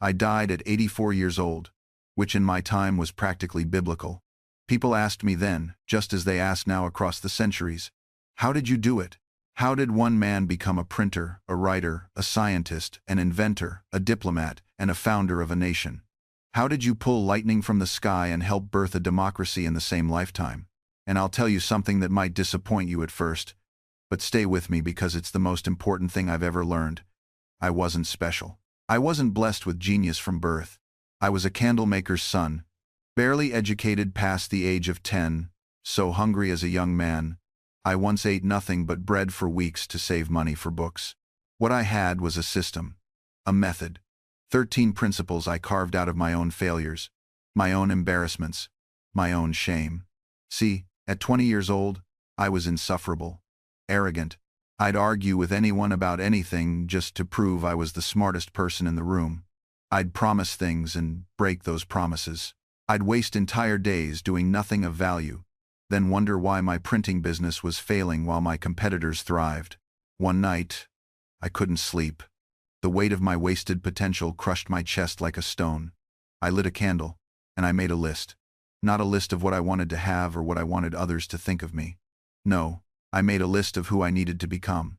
I died at 84 years old, which in my time was practically biblical. People asked me then, just as they ask now across the centuries, how did you do it? How did one man become a printer, a writer, a scientist, an inventor, a diplomat, and a founder of a nation? How did you pull lightning from the sky and help birth a democracy in the same lifetime? And I'll tell you something that might disappoint you at first, but stay with me because it's the most important thing I've ever learned. I wasn't special. I wasn't blessed with genius from birth. I was a candlemaker's son, barely educated past the age of 10, so hungry as a young man. I once ate nothing but bread for weeks to save money for books. What I had was a system, a method, 13 principles I carved out of my own failures, my own embarrassments, my own shame. See, at 20 years old, I was insufferable, arrogant. I'd argue with anyone about anything just to prove I was the smartest person in the room. I'd promise things and break those promises. I'd waste entire days doing nothing of value, then wonder why my printing business was failing while my competitors thrived. One night, I couldn't sleep. The weight of my wasted potential crushed my chest like a stone. I lit a candle, and I made a list. Not a list of what I wanted to have or what I wanted others to think of me. No, I made a list of who I needed to become.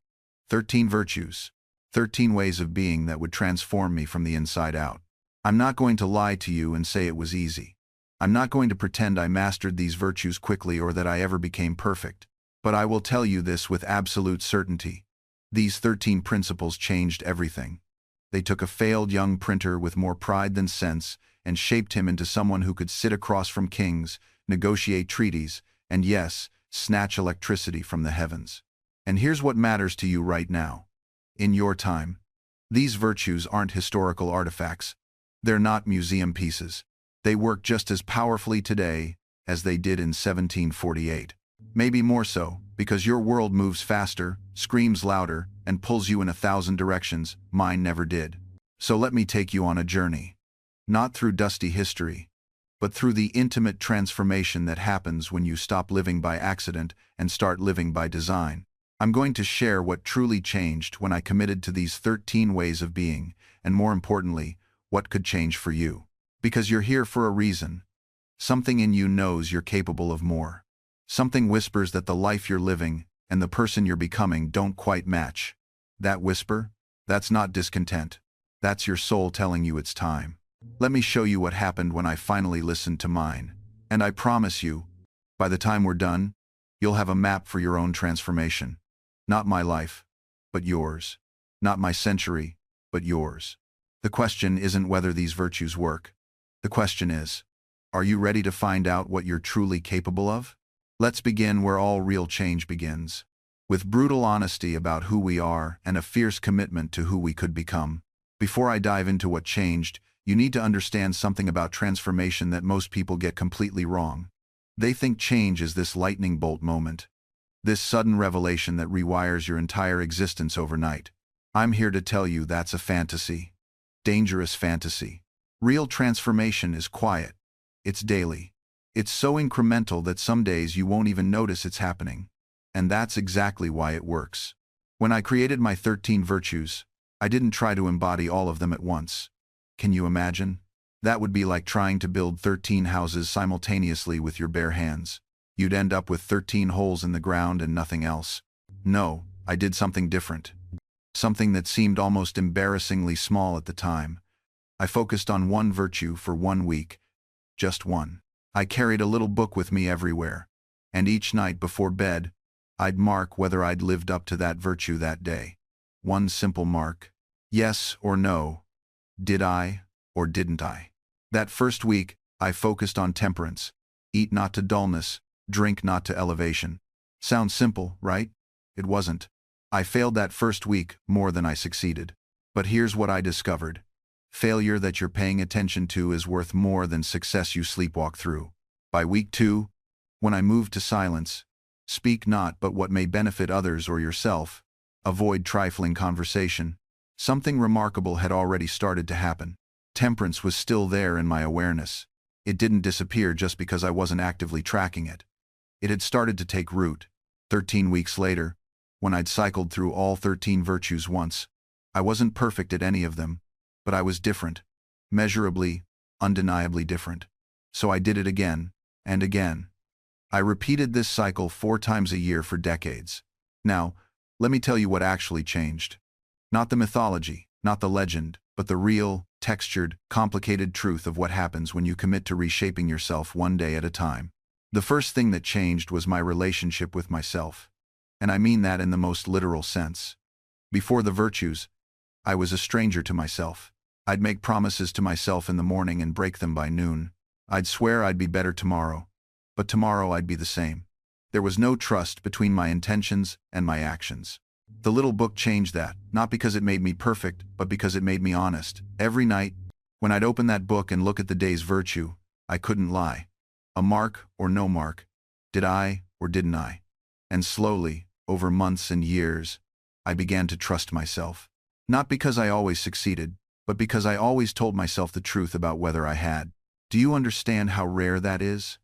13 virtues. 13 ways of being that would transform me from the inside out. I'm not going to lie to you and say it was easy. I'm not going to pretend I mastered these virtues quickly or that I ever became perfect. But I will tell you this with absolute certainty. These 13 principles changed everything. They took a failed young printer with more pride than sense and shaped him into someone who could sit across from kings, negotiate treaties, and yes, snatch electricity from the heavens. And here's what matters to you right now. In your time, these virtues aren't historical artifacts. They're not museum pieces. They work just as powerfully today as they did in 1748. Maybe more so, because your world moves faster, screams louder, and pulls you in 1,000 directions. Mine never did. So let me take you on a journey. Not through dusty history, but through the intimate transformation that happens when you stop living by accident and start living by design. I'm going to share what truly changed when I committed to these 13 ways of being, and more importantly, what could change for you. Because you're here for a reason. Something in you knows you're capable of more. Something whispers that the life you're living and the person you're becoming don't quite match. That whisper? That's not discontent. That's your soul telling you it's time. Let me show you what happened when I finally listened to mine. And I promise you, by the time we're done, you'll have a map for your own transformation. Not my life, but yours. Not my century, but yours. The question isn't whether these virtues work. The question is, are you ready to find out what you're truly capable of? Let's begin where all real change begins. With brutal honesty about who we are and a fierce commitment to who we could become. Before I dive into what changed, you need to understand something about transformation that most people get completely wrong. They think change is this lightning bolt moment. This sudden revelation that rewires your entire existence overnight. I'm here to tell you that's a fantasy. Dangerous fantasy. Real transformation is quiet. It's daily. It's so incremental that some days you won't even notice it's happening. And that's exactly why it works. When I created my 13 virtues, I didn't try to embody all of them at once. Can you imagine? That would be like trying to build 13 houses simultaneously with your bare hands. You'd end up with 13 holes in the ground and nothing else. No, I did something different. Something that seemed almost embarrassingly small at the time. I focused on one virtue for 1 week. Just one. I carried a little book with me everywhere. And each night before bed, I'd mark whether I'd lived up to that virtue that day. One simple mark. Yes or no. Did I or didn't I? That first week, I focused on temperance. Eat not to dullness, drink not to elevation. Sounds simple, right? It wasn't. I failed that first week more than I succeeded. But here's what I discovered. Failure that you're paying attention to is worth more than success you sleepwalk through. By week 2, when I moved to silence, speak not but what may benefit others or yourself, avoid trifling conversation, something remarkable had already started to happen. Temperance was still there in my awareness. It didn't disappear just because I wasn't actively tracking it. It had started to take root. 13 weeks later, when I'd cycled through all 13 virtues once, I wasn't perfect at any of them, but I was different. measurably, undeniably different. So I did it again and again. I repeated this cycle 4 times a year for decades. Now, let me tell you what actually changed. Not the mythology, not the legend, but the real, textured, complicated truth of what happens when you commit to reshaping yourself one day at a time. The first thing that changed was my relationship with myself. And I mean that in the most literal sense. Before the virtues, I was a stranger to myself. I'd make promises to myself in the morning and break them by noon. I'd swear I'd be better tomorrow, but tomorrow I'd be the same. There was no trust between my intentions and my actions. The little book changed that, not because it made me perfect, but because it made me honest. Every night, when I'd open that book and look at the day's virtue, I couldn't lie. A mark or no mark. Did I or didn't I? And slowly, over months and years, I began to trust myself. Not because I always succeeded, but because I always told myself the truth about whether I had. Do you understand how rare that is?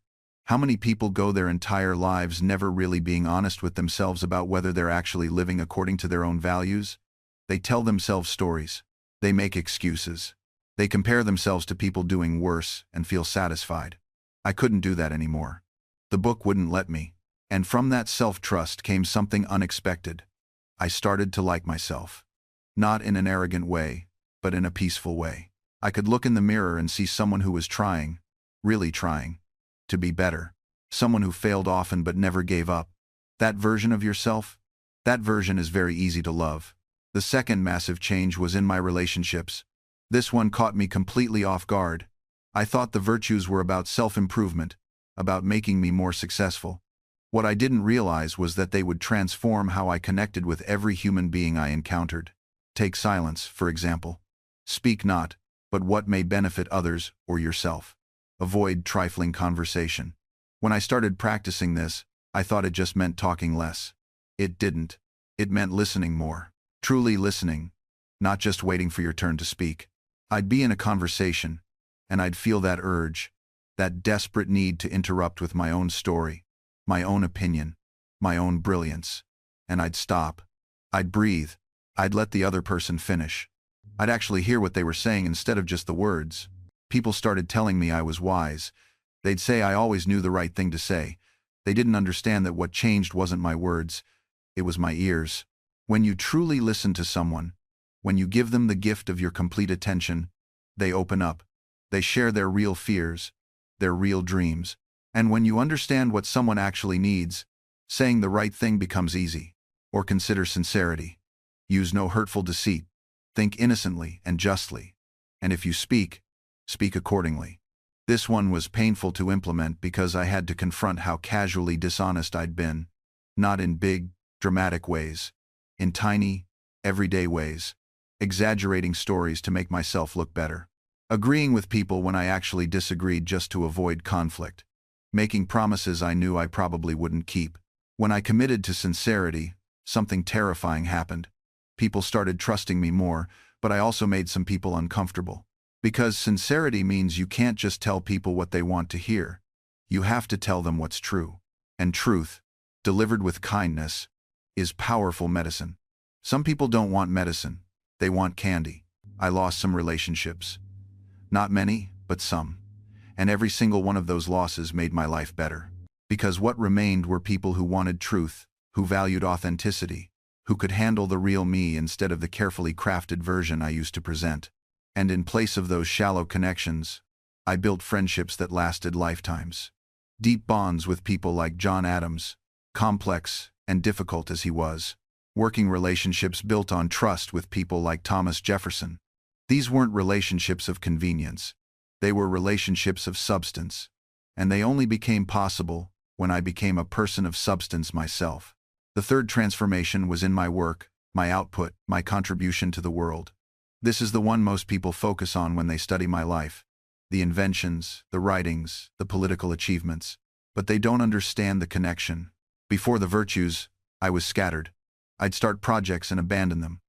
How many people go their entire lives never really being honest with themselves about whether they're actually living according to their own values? They tell themselves stories. They make excuses. They compare themselves to people doing worse and feel satisfied. I couldn't do that anymore. The book wouldn't let me. And from that self-trust came something unexpected. I started to like myself. Not in an arrogant way, but in a peaceful way. I could look in the mirror and see someone who was trying, really trying, to be better. Someone who failed often but never gave up. That version of yourself? That version is very easy to love. The second massive change was in my relationships. This one caught me completely off guard. I thought the virtues were about self-improvement, about making me more successful. What I didn't realize was that they would transform how I connected with every human being I encountered. Take silence, for example. Speak not, but what may benefit others or yourself. Avoid trifling conversation. When I started practicing this, I thought it just meant talking less. It didn't. It meant listening more. Truly listening, not just waiting for your turn to speak. I'd be in a conversation, and I'd feel that urge, that desperate need to interrupt with my own story, my own opinion, my own brilliance. And I'd stop. I'd breathe. I'd let the other person finish. I'd actually hear what they were saying instead of just the words. People started telling me I was wise. They'd say I always knew the right thing to say. They didn't understand that what changed wasn't my words, it was my ears. When you truly listen to someone, when you give them the gift of your complete attention, they open up. They share their real fears, their real dreams. And when you understand what someone actually needs, saying the right thing becomes easy. Or consider sincerity. Use no hurtful deceit. Think innocently and justly. And if you speak accordingly. This one was painful to implement because I had to confront how casually dishonest I'd been. Not in big, dramatic ways. In tiny, everyday ways. Exaggerating stories to make myself look better. Agreeing with people when I actually disagreed just to avoid conflict. Making promises I knew I probably wouldn't keep. When I committed to sincerity, something terrifying happened. People started trusting me more, but I also made some people uncomfortable. Because sincerity means you can't just tell people what they want to hear. You have to tell them what's true. And truth, delivered with kindness, is powerful medicine. Some people don't want medicine. They want candy. I lost some relationships. Not many, but some. And every single one of those losses made my life better. Because what remained were people who wanted truth, who valued authenticity, who could handle the real me instead of the carefully crafted version I used to present. And in place of those shallow connections, I built friendships that lasted lifetimes. Deep bonds with people like John Adams, complex and difficult as he was. Working relationships built on trust with people like Thomas Jefferson. These weren't relationships of convenience. They were relationships of substance. And they only became possible when I became a person of substance myself. The third transformation was in my work, my output, my contribution to the world. This is the one most people focus on when they study my life. The inventions, the writings, the political achievements. But they don't understand the connection. Before the virtues, I was scattered. I'd start projects and abandon them.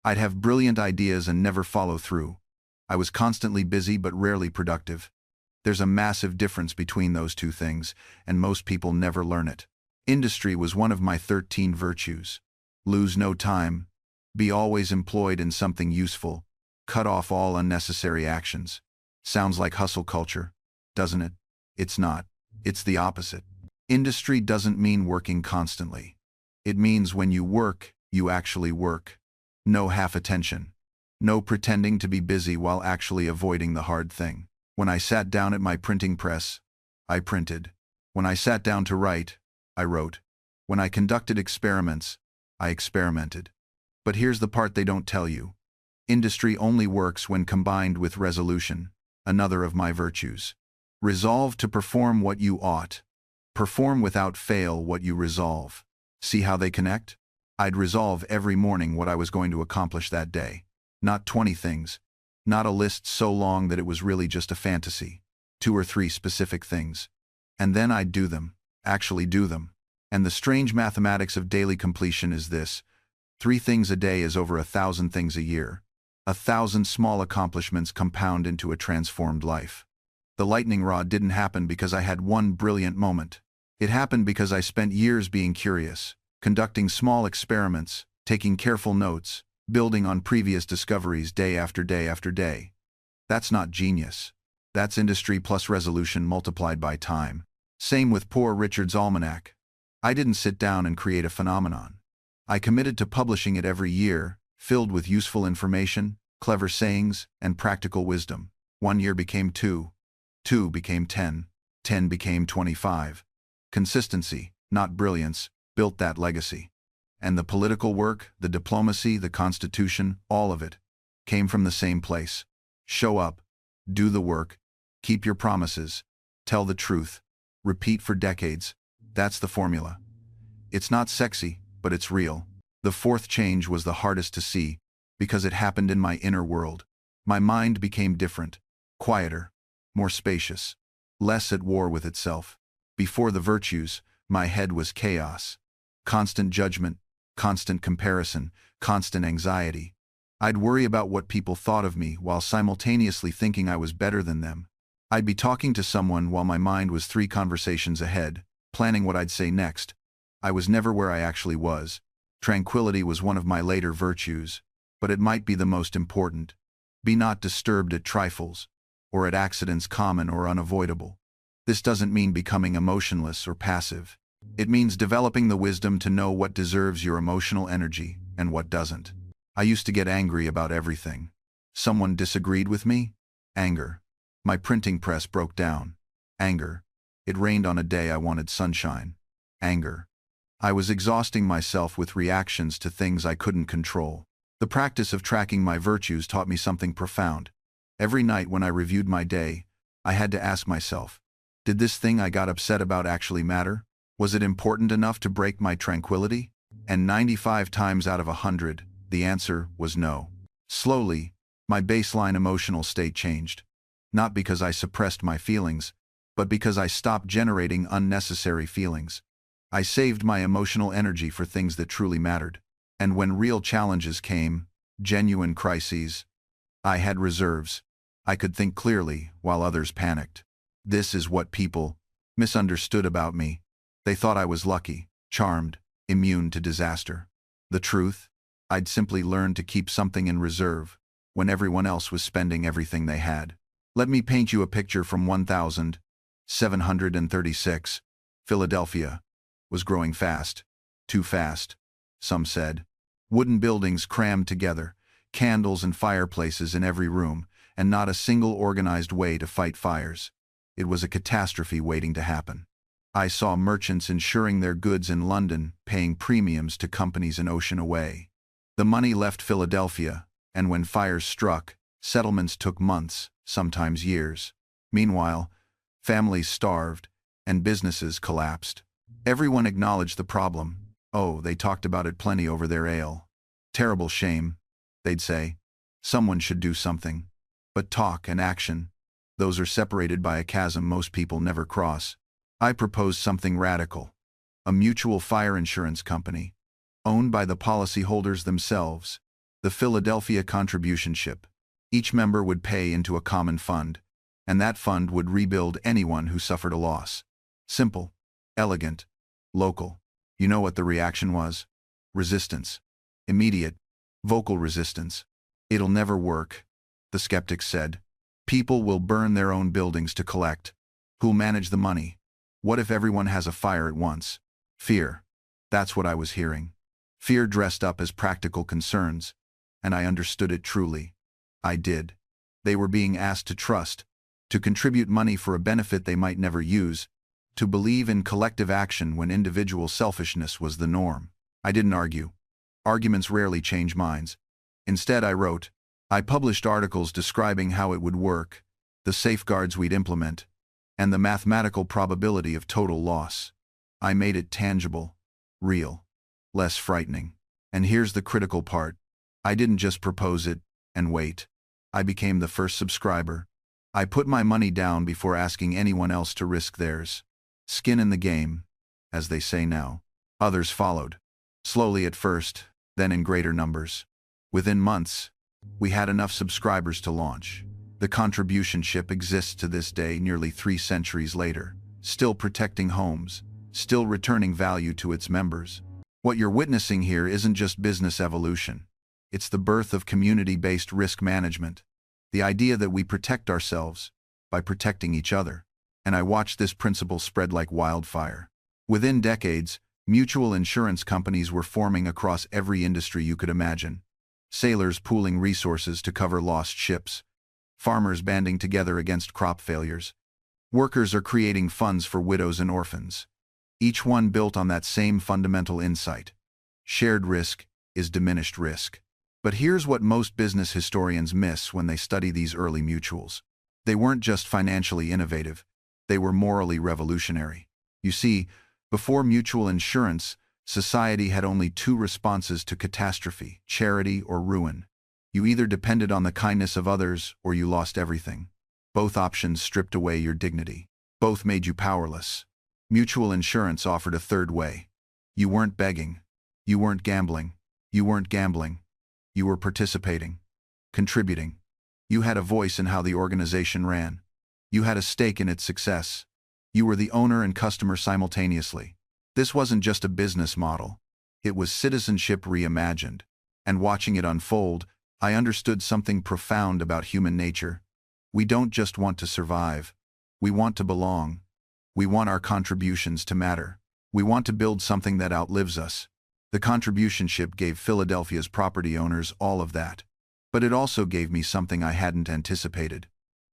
I'd have brilliant ideas and never follow through. I was constantly busy but rarely productive. There's a massive difference between those two things, and most people never learn it. Industry was one of my 13 virtues. Lose no time. Be always employed in something useful. Cut off all unnecessary actions. Sounds like hustle culture, doesn't it? It's not. It's the opposite. Industry doesn't mean working constantly. It means when you work, you actually work. No half attention. No pretending to be busy while actually avoiding the hard thing. When I sat down at my printing press, I printed. When I sat down to write, I wrote. When I conducted experiments, I experimented. But here's the part they don't tell you. Industry only works when combined with resolution, another of my virtues. Resolve to perform what you ought. Perform without fail what you resolve. See how they connect? I'd resolve every morning what I was going to accomplish that day. Not 20 things. Not a list so long that it was really just a fantasy. 2 or 3 specific things. And then I'd do them. Actually do them. And the strange mathematics of daily completion is this. 3 things a day is over 1,000 things a year. 1,000 small accomplishments compound into a transformed life. The lightning rod didn't happen because I had one brilliant moment. It happened because I spent years being curious, conducting small experiments, taking careful notes, building on previous discoveries day after day after day. That's not genius. That's industry plus resolution multiplied by time. Same with Poor Richard's Almanac. I didn't sit down and create a phenomenon. I committed to publishing it every year, filled with useful information, clever sayings, and practical wisdom. 1 year became 2. 2 became 10. 10 became 25. Consistency, not brilliance, built that legacy. And the political work, the diplomacy, the Constitution, all of it, came from the same place. Show up, do the work, keep your promises, tell the truth, repeat for decades. That's the formula. It's not sexy, but it's real. The 4th change was the hardest to see, because it happened in my inner world. My mind became different, quieter, more spacious, less at war with itself. Before the virtues, my head was chaos. Constant judgment, constant comparison, constant anxiety. I'd worry about what people thought of me while simultaneously thinking I was better than them. I'd be talking to someone while my mind was 3 conversations ahead, planning what I'd say next. I was never where I actually was. Tranquility was one of my later virtues, but it might be the most important. Be not disturbed at trifles, or at accidents common or unavoidable. This doesn't mean becoming emotionless or passive. It means developing the wisdom to know what deserves your emotional energy and what doesn't. I used to get angry about everything. Someone disagreed with me? Anger. My printing press broke down. Anger. It rained on a day I wanted sunshine. Anger. I was exhausting myself with reactions to things I couldn't control. The practice of tracking my virtues taught me something profound. Every night when I reviewed my day, I had to ask myself, did this thing I got upset about actually matter? Was it important enough to break my tranquility? And 95 times out of 100, the answer was no. Slowly, my baseline emotional state changed. Not because I suppressed my feelings, but because I stopped generating unnecessary feelings. I saved my emotional energy for things that truly mattered. And when real challenges came, genuine crises, I had reserves. I could think clearly while others panicked. This is what people misunderstood about me. They thought I was lucky, charmed, immune to disaster. The truth? I'd simply learned to keep something in reserve when everyone else was spending everything they had. Let me paint you a picture from 1736. Philadelphia was growing fast. Too fast, some said. Wooden buildings crammed together, candles and fireplaces in every room, and not a single organized way to fight fires. It was a catastrophe waiting to happen. I saw merchants insuring their goods in London, paying premiums to companies an ocean away. The money left Philadelphia, and when fires struck, settlements took months, sometimes years. Meanwhile, families starved, and businesses collapsed. Everyone acknowledged the problem. Oh, they talked about it plenty over their ale. Terrible shame, they'd say. Someone should do something. But talk and action, those are separated by a chasm most people never cross. I proposed something radical. A mutual fire insurance company, owned by the policyholders themselves, the Philadelphia Contribution Ship. Each member would pay into a common fund, and that fund would rebuild anyone who suffered a loss. Simple, elegant, local. You know what the reaction was? Resistance. Immediate, vocal resistance. It'll never work, the skeptics said. People will burn their own buildings to collect. Who'll manage the money? What if everyone has a fire at once? Fear. That's what I was hearing. Fear dressed up as practical concerns, and I understood it truly. I did. They were being asked to trust, to contribute money for a benefit they might never use, to believe in collective action when individual selfishness was the norm. I didn't argue. Arguments rarely change minds. Instead, I published articles describing how it would work, the safeguards we'd implement, and the mathematical probability of total loss. I made it tangible, real, less frightening. And here's the critical part. I didn't just propose it and wait. I became the first subscriber. I put my money down before asking anyone else to risk theirs. Skin in the game, as they say now. Others followed. Slowly at first, then in greater numbers. Within months, we had enough subscribers to launch. The contributionship exists to this day, nearly 3 centuries later, still protecting homes, still returning value to its members. What you're witnessing here isn't just business evolution. It's the birth of community-based risk management, the idea that we protect ourselves by protecting each other. And I watched this principle spread like wildfire. Within decades, mutual insurance companies were forming across every industry you could imagine. Sailors pooling resources to cover lost ships, farmers banding together against crop failures. Workers are creating funds for widows and orphans. Each one built on that same fundamental insight. Shared risk is diminished risk. But here's what most business historians miss when they study these early mutuals. They weren't just financially innovative, they were morally revolutionary. You see, before mutual insurance, society had only 2 responses to catastrophe: charity or ruin. You either depended on the kindness of others or you lost everything. Both options stripped away your dignity. Both made you powerless. Mutual insurance offered a third way. You weren't begging. You weren't gambling. You weren't gambling. You were participating, contributing. You had a voice in how the organization ran. You had a stake in its success. You were the owner and customer simultaneously. This wasn't just a business model. It was citizenship reimagined. And watching it unfold, I understood something profound about human nature. We don't just want to survive. We want to belong. We want our contributions to matter. We want to build something that outlives us. The contributionship gave Philadelphia's property owners all of that. But it also gave me something I hadn't anticipated.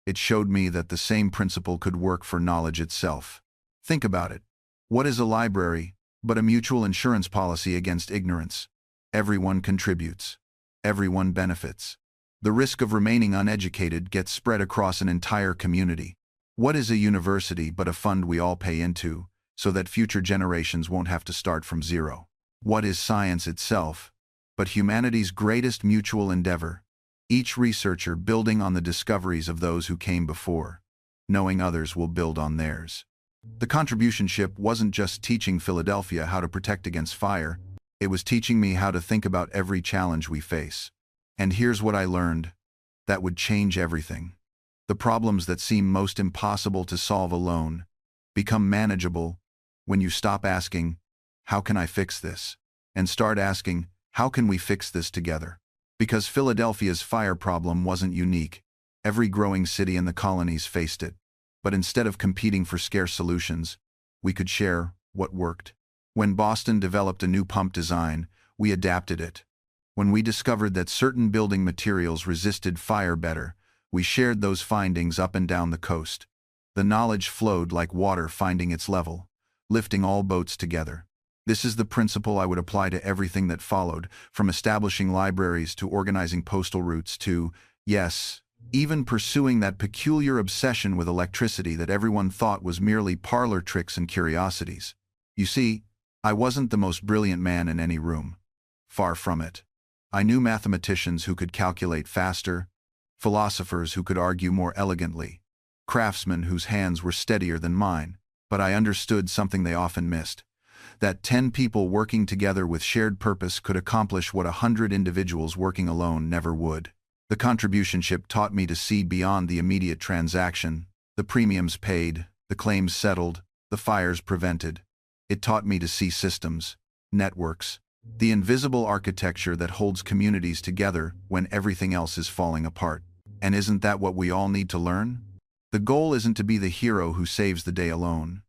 It showed me that the same principle could work for knowledge itself. Think about it. What is a library but a mutual insurance policy against ignorance? Everyone contributes. Everyone benefits. The risk of remaining uneducated gets spread across an entire community. What is a university but a fund we all pay into, so that future generations won't have to start from zero? What is science itself but humanity's greatest mutual endeavor? Each researcher building on the discoveries of those who came before, knowing others will build on theirs. The contributionship wasn't just teaching Philadelphia how to protect against fire, it was teaching me how to think about every challenge we face. And here's what I learned that would change everything. The problems that seem most impossible to solve alone become manageable when you stop asking, "How can I fix this?" and start asking, "How can we fix this together?" Because Philadelphia's fire problem wasn't unique. Every growing city in the colonies faced it. But instead of competing for scarce solutions, we could share what worked. When Boston developed a new pump design, we adapted it. When we discovered that certain building materials resisted fire better, we shared those findings up and down the coast. The knowledge flowed like water finding its level, lifting all boats together. This is the principle I would apply to everything that followed, from establishing libraries to organizing postal routes to, yes, even pursuing that peculiar obsession with electricity that everyone thought was merely parlor tricks and curiosities. You see, I wasn't the most brilliant man in any room. Far from it. I knew mathematicians who could calculate faster, philosophers who could argue more elegantly, craftsmen whose hands were steadier than mine, but I understood something they often missed. That 10 people working together with shared purpose could accomplish what 100 individuals working alone never would. The contributionship taught me to see beyond the immediate transaction, the premiums paid, the claims settled, the fires prevented. It taught me to see systems, networks, the invisible architecture that holds communities together when everything else is falling apart. And isn't that what we all need to learn? The goal isn't to be the hero who saves the day alone.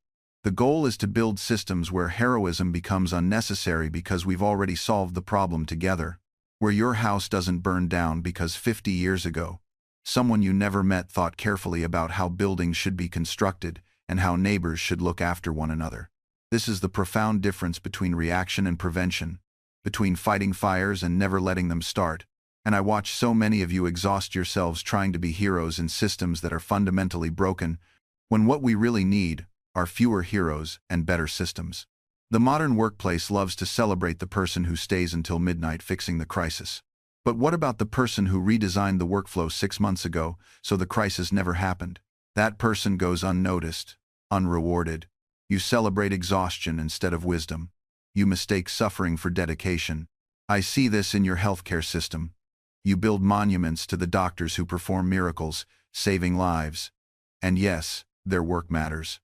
The goal is to build systems where heroism becomes unnecessary because we've already solved the problem together, where your house doesn't burn down because 50 years ago, someone you never met thought carefully about how buildings should be constructed and how neighbors should look after one another. This is the profound difference between reaction and prevention, between fighting fires and never letting them start. And I watch so many of you exhaust yourselves trying to be heroes in systems that are fundamentally broken, when what we really need are fewer heroes and better systems. The modern workplace loves to celebrate the person who stays until midnight fixing the crisis. But what about the person who redesigned the workflow 6 months ago so the crisis never happened? That person goes unnoticed, unrewarded. You celebrate exhaustion instead of wisdom. You mistake suffering for dedication. I see this in your healthcare system. You build monuments to the doctors who perform miracles, saving lives. And yes, their work matters.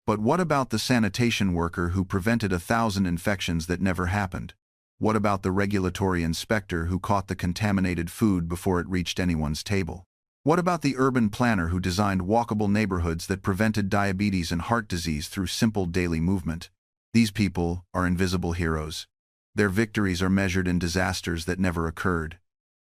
But what about the sanitation worker who prevented 1,000 infections that never happened? What about the regulatory inspector who caught the contaminated food before it reached anyone's table? What about the urban planner who designed walkable neighborhoods that prevented diabetes and heart disease through simple daily movement? These people are invisible heroes. Their victories are measured in disasters that never occurred,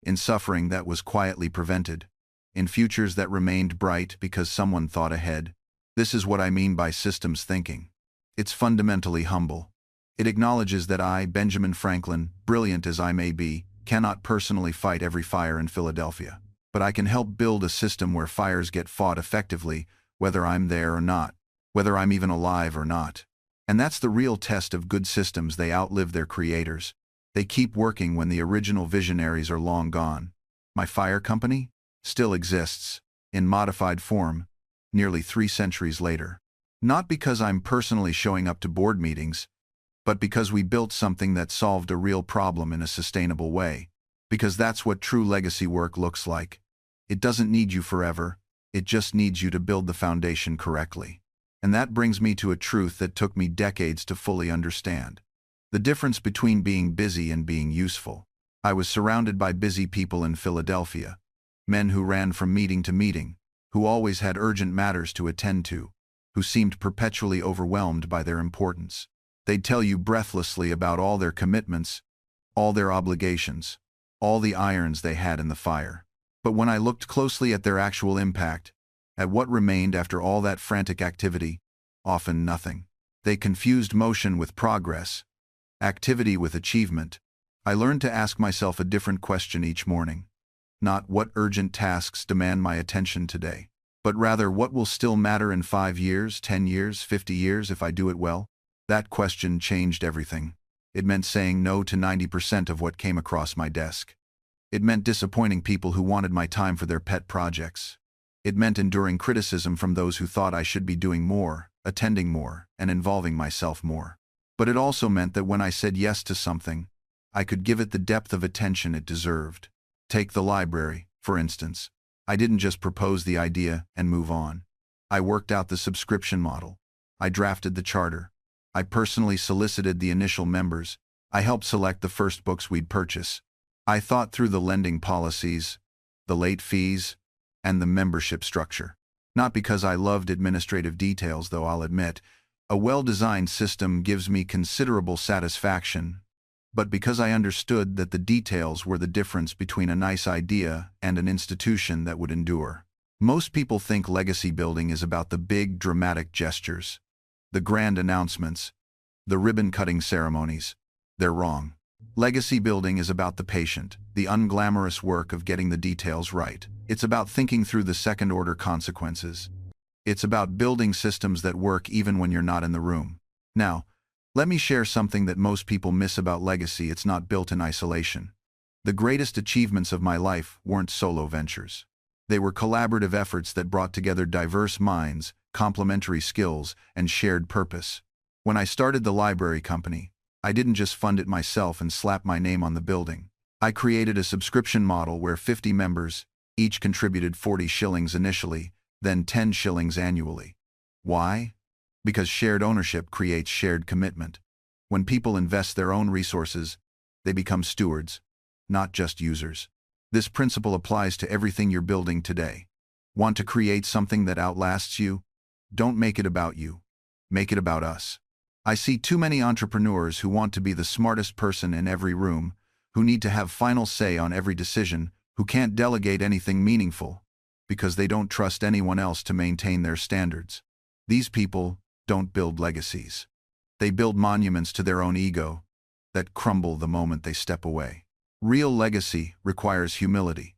in suffering that was quietly prevented, in futures that remained bright because someone thought ahead. This is what I mean by systems thinking. It's fundamentally humble. It acknowledges that I, Benjamin Franklin, brilliant as I may be, cannot personally fight every fire in Philadelphia. But I can help build a system where fires get fought effectively, whether I'm there or not, whether I'm even alive or not. And that's the real test of good systems. They outlive their creators. They keep working when the original visionaries are long gone. My fire company still exists, in modified form, nearly 3 centuries later. Not because I'm personally showing up to board meetings, but because we built something that solved a real problem in a sustainable way. Because that's what true legacy work looks like. It doesn't need you forever, it just needs you to build the foundation correctly. And that brings me to a truth that took me decades to fully understand. The difference between being busy and being useful. I was surrounded by busy people in Philadelphia, men who ran from meeting to meeting, who always had urgent matters to attend to, who seemed perpetually overwhelmed by their importance. They'd tell you breathlessly about all their commitments, all their obligations, all the irons they had in the fire. But when I looked closely at their actual impact, at what remained after all that frantic activity, often nothing. They confused motion with progress, activity with achievement. I learned to ask myself a different question each morning. Not what urgent tasks demand my attention today, but rather what will still matter in 5 years, 10 years, 50 years if I do it well? That question changed everything. It meant saying no to 90% of what came across my desk. It meant disappointing people who wanted my time for their pet projects. It meant enduring criticism from those who thought I should be doing more, attending more, and involving myself more. But it also meant that when I said yes to something, I could give it the depth of attention it deserved. Take the library, for instance. I didn't just propose the idea and move on. I worked out the subscription model. I drafted the charter. I personally solicited the initial members. I helped select the first books we'd purchase. I thought through the lending policies, the late fees, and the membership structure. Not because I loved administrative details, though I'll admit, a well-designed system gives me considerable satisfaction, but because I understood that the details were the difference between a nice idea and an institution that would endure. Most people think legacy building is about the big, dramatic gestures, the grand announcements, the ribbon-cutting ceremonies. They're wrong. Legacy building is about the patient, the unglamorous work of getting the details right. It's about thinking through the second-order consequences. It's about building systems that work even when you're not in the room. Now, let me share something that most people miss about legacy. It's not built in isolation. The greatest achievements of my life weren't solo ventures. They were collaborative efforts that brought together diverse minds, complementary skills, and shared purpose. When I started the library company, I didn't just fund it myself and slap my name on the building. I created a subscription model where 50 members each contributed 40 shillings initially, then 10 shillings annually. Why? Because shared ownership creates shared commitment. When people invest their own resources, they become stewards, not just users. This principle applies to everything you're building today. Want to create something that outlasts you? Don't make it about you. Make it about us. I see too many entrepreneurs who want to be the smartest person in every room, who need to have final say on every decision, who can't delegate anything meaningful, because they don't trust anyone else to maintain their standards. These people don't build legacies. They build monuments to their own ego that crumble the moment they step away. Real legacy requires humility.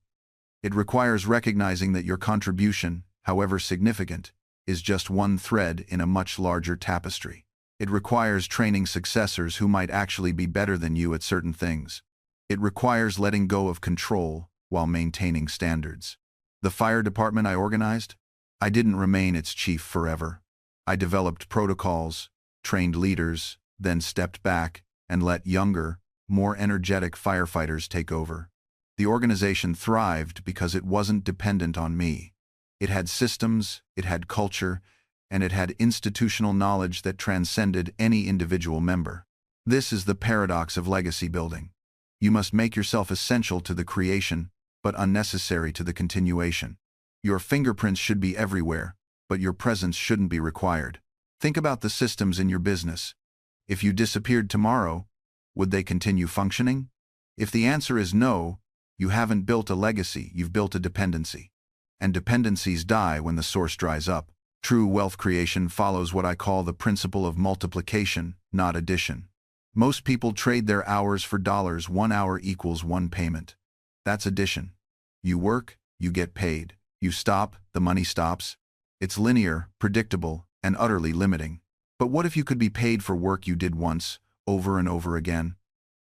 It requires recognizing that your contribution, however significant, is just one thread in a much larger tapestry. It requires training successors who might actually be better than you at certain things. It requires letting go of control while maintaining standards. The fire department I organized? I didn't remain its chief forever. I developed protocols, trained leaders, then stepped back and let younger, more energetic firefighters take over. The organization thrived because it wasn't dependent on me. It had systems, it had culture, and it had institutional knowledge that transcended any individual member. This is the paradox of legacy building. You must make yourself essential to the creation, but unnecessary to the continuation. Your fingerprints should be everywhere, but your presence shouldn't be required. Think about the systems in your business. If you disappeared tomorrow, would they continue functioning? If the answer is no, you haven't built a legacy, you've built a dependency. And dependencies die when the source dries up. True wealth creation follows what I call the principle of multiplication, not addition. Most people trade their hours for dollars. 1 hour equals 1 payment. That's addition. You work, you get paid. You stop, the money stops. It's linear, predictable, and utterly limiting. But what if you could be paid for work you did once, over and over again?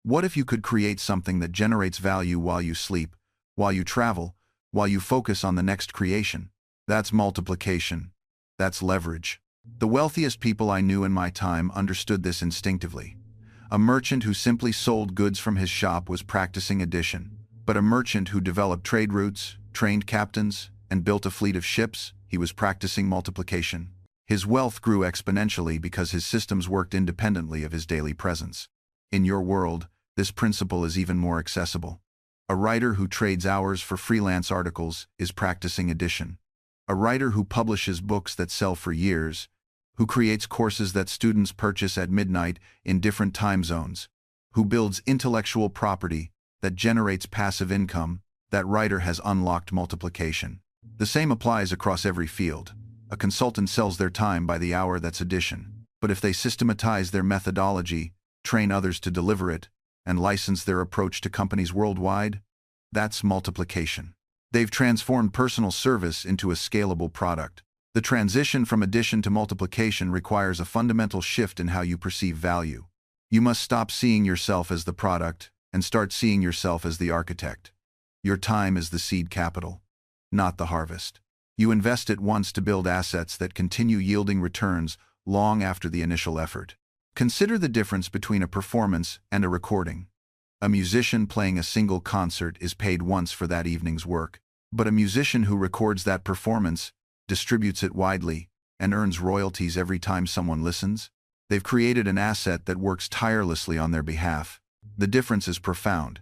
What if you could create something that generates value while you sleep, while you travel, while you focus on the next creation? That's multiplication. That's leverage. The wealthiest people I knew in my time understood this instinctively. A merchant who simply sold goods from his shop was practicing addition. But a merchant who developed trade routes, trained captains, and built a fleet of ships, he was practicing multiplication. His wealth grew exponentially because his systems worked independently of his daily presence. In your world, this principle is even more accessible. A writer who trades hours for freelance articles is practicing addition. A writer who publishes books that sell for years, who creates courses that students purchase at midnight in different time zones, who builds intellectual property that generates passive income, that writer has unlocked multiplication. The same applies across every field. A consultant sells their time by the hour, that's addition. But if they systematize their methodology, train others to deliver it, and license their approach to companies worldwide, that's multiplication. They've transformed personal service into a scalable product. The transition from addition to multiplication requires a fundamental shift in how you perceive value. You must stop seeing yourself as the product and start seeing yourself as the architect. Your time is the seed capital, not the harvest. You invest it once to build assets that continue yielding returns long after the initial effort. Consider the difference between a performance and a recording. A musician playing a single concert is paid once for that evening's work, but a musician who records that performance, distributes it widely, and earns royalties every time someone listens. They've created an asset that works tirelessly on their behalf. The difference is profound.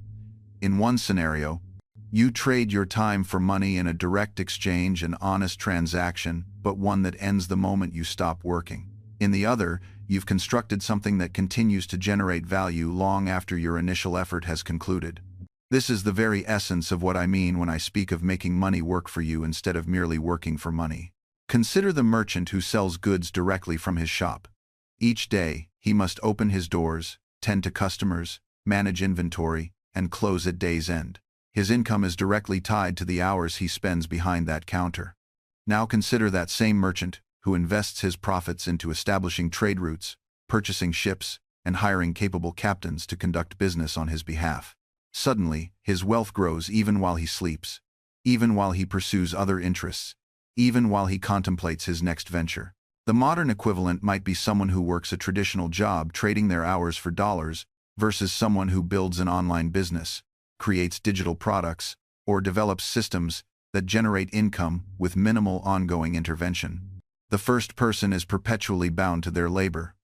In one scenario, you trade your time for money in a direct exchange, an honest transaction, but one that ends the moment you stop working. In the other, you've constructed something that continues to generate value long after your initial effort has concluded. This is the very essence of what I mean when I speak of making money work for you instead of merely working for money. Consider the merchant who sells goods directly from his shop. Each day, he must open his doors, tend to customers, manage inventory, and close at day's end. His income is directly tied to the hours he spends behind that counter. Now consider that same merchant who invests his profits into establishing trade routes, purchasing ships, and hiring capable captains to conduct business on his behalf. Suddenly, his wealth grows even while he sleeps, even while he pursues other interests, even while he contemplates his next venture. The modern equivalent might be someone who works a traditional job trading their hours for dollars versus someone who builds an online business, creates digital products, or develops systems that generate income with minimal ongoing intervention. The first person is perpetually bound to their labor.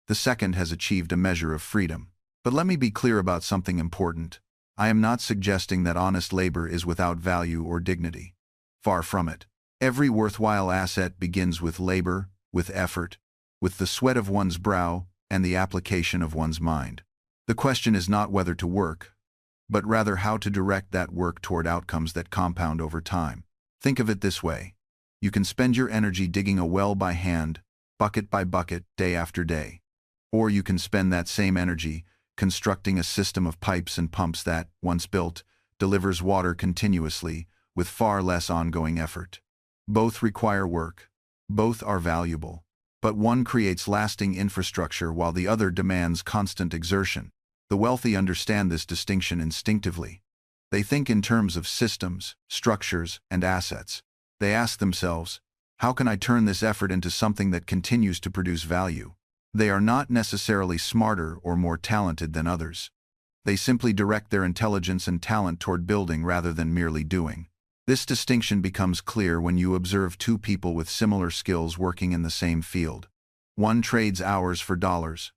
The second has achieved a measure of freedom. But let me be clear about something important. I am not suggesting that honest labor is without value or dignity. Far from it. Every worthwhile asset begins with labor, with effort, with the sweat of one's brow and the application of one's mind. The question is not whether to work, but rather how to direct that work toward outcomes that compound over time. Think of it this way. You can spend your energy digging a well by hand, bucket by bucket, day after day. Or you can spend that same energy constructing a system of pipes and pumps that, once built, delivers water continuously with far less ongoing effort. Both require work. Both are valuable. But one creates lasting infrastructure while the other demands constant exertion. The wealthy understand this distinction instinctively. They think in terms of systems, structures, and assets. They ask themselves, how can I turn this effort into something that continues to produce value? They are not necessarily smarter or more talented than others. They simply direct their intelligence and talent toward building rather than merely doing. This distinction becomes clear when you observe two people with similar skills working in the same field. One trades hours for dollars,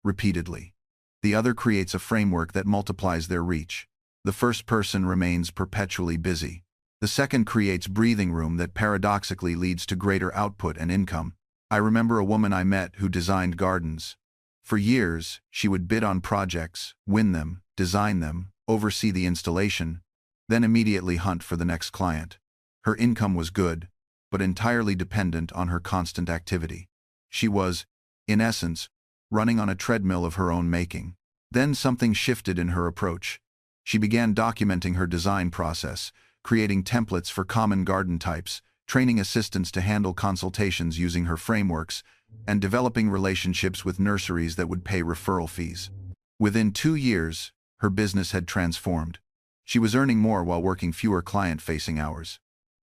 repeatedly. The other creates a framework that multiplies their reach. The first person remains perpetually busy. The second creates breathing room that paradoxically leads to greater output and income. I remember a woman I met who designed gardens. For years, she would bid on projects, win them, design them, oversee the installation, then immediately hunt for the next client. Her income was good, but entirely dependent on her constant activity. She was, in essence, running on a treadmill of her own making. Then something shifted in her approach. She began documenting her design process, creating templates for common garden types, training assistants to handle consultations using her frameworks, and developing relationships with nurseries that would pay referral fees. Within 2 years, her business had transformed. She was earning more while working fewer client-facing hours.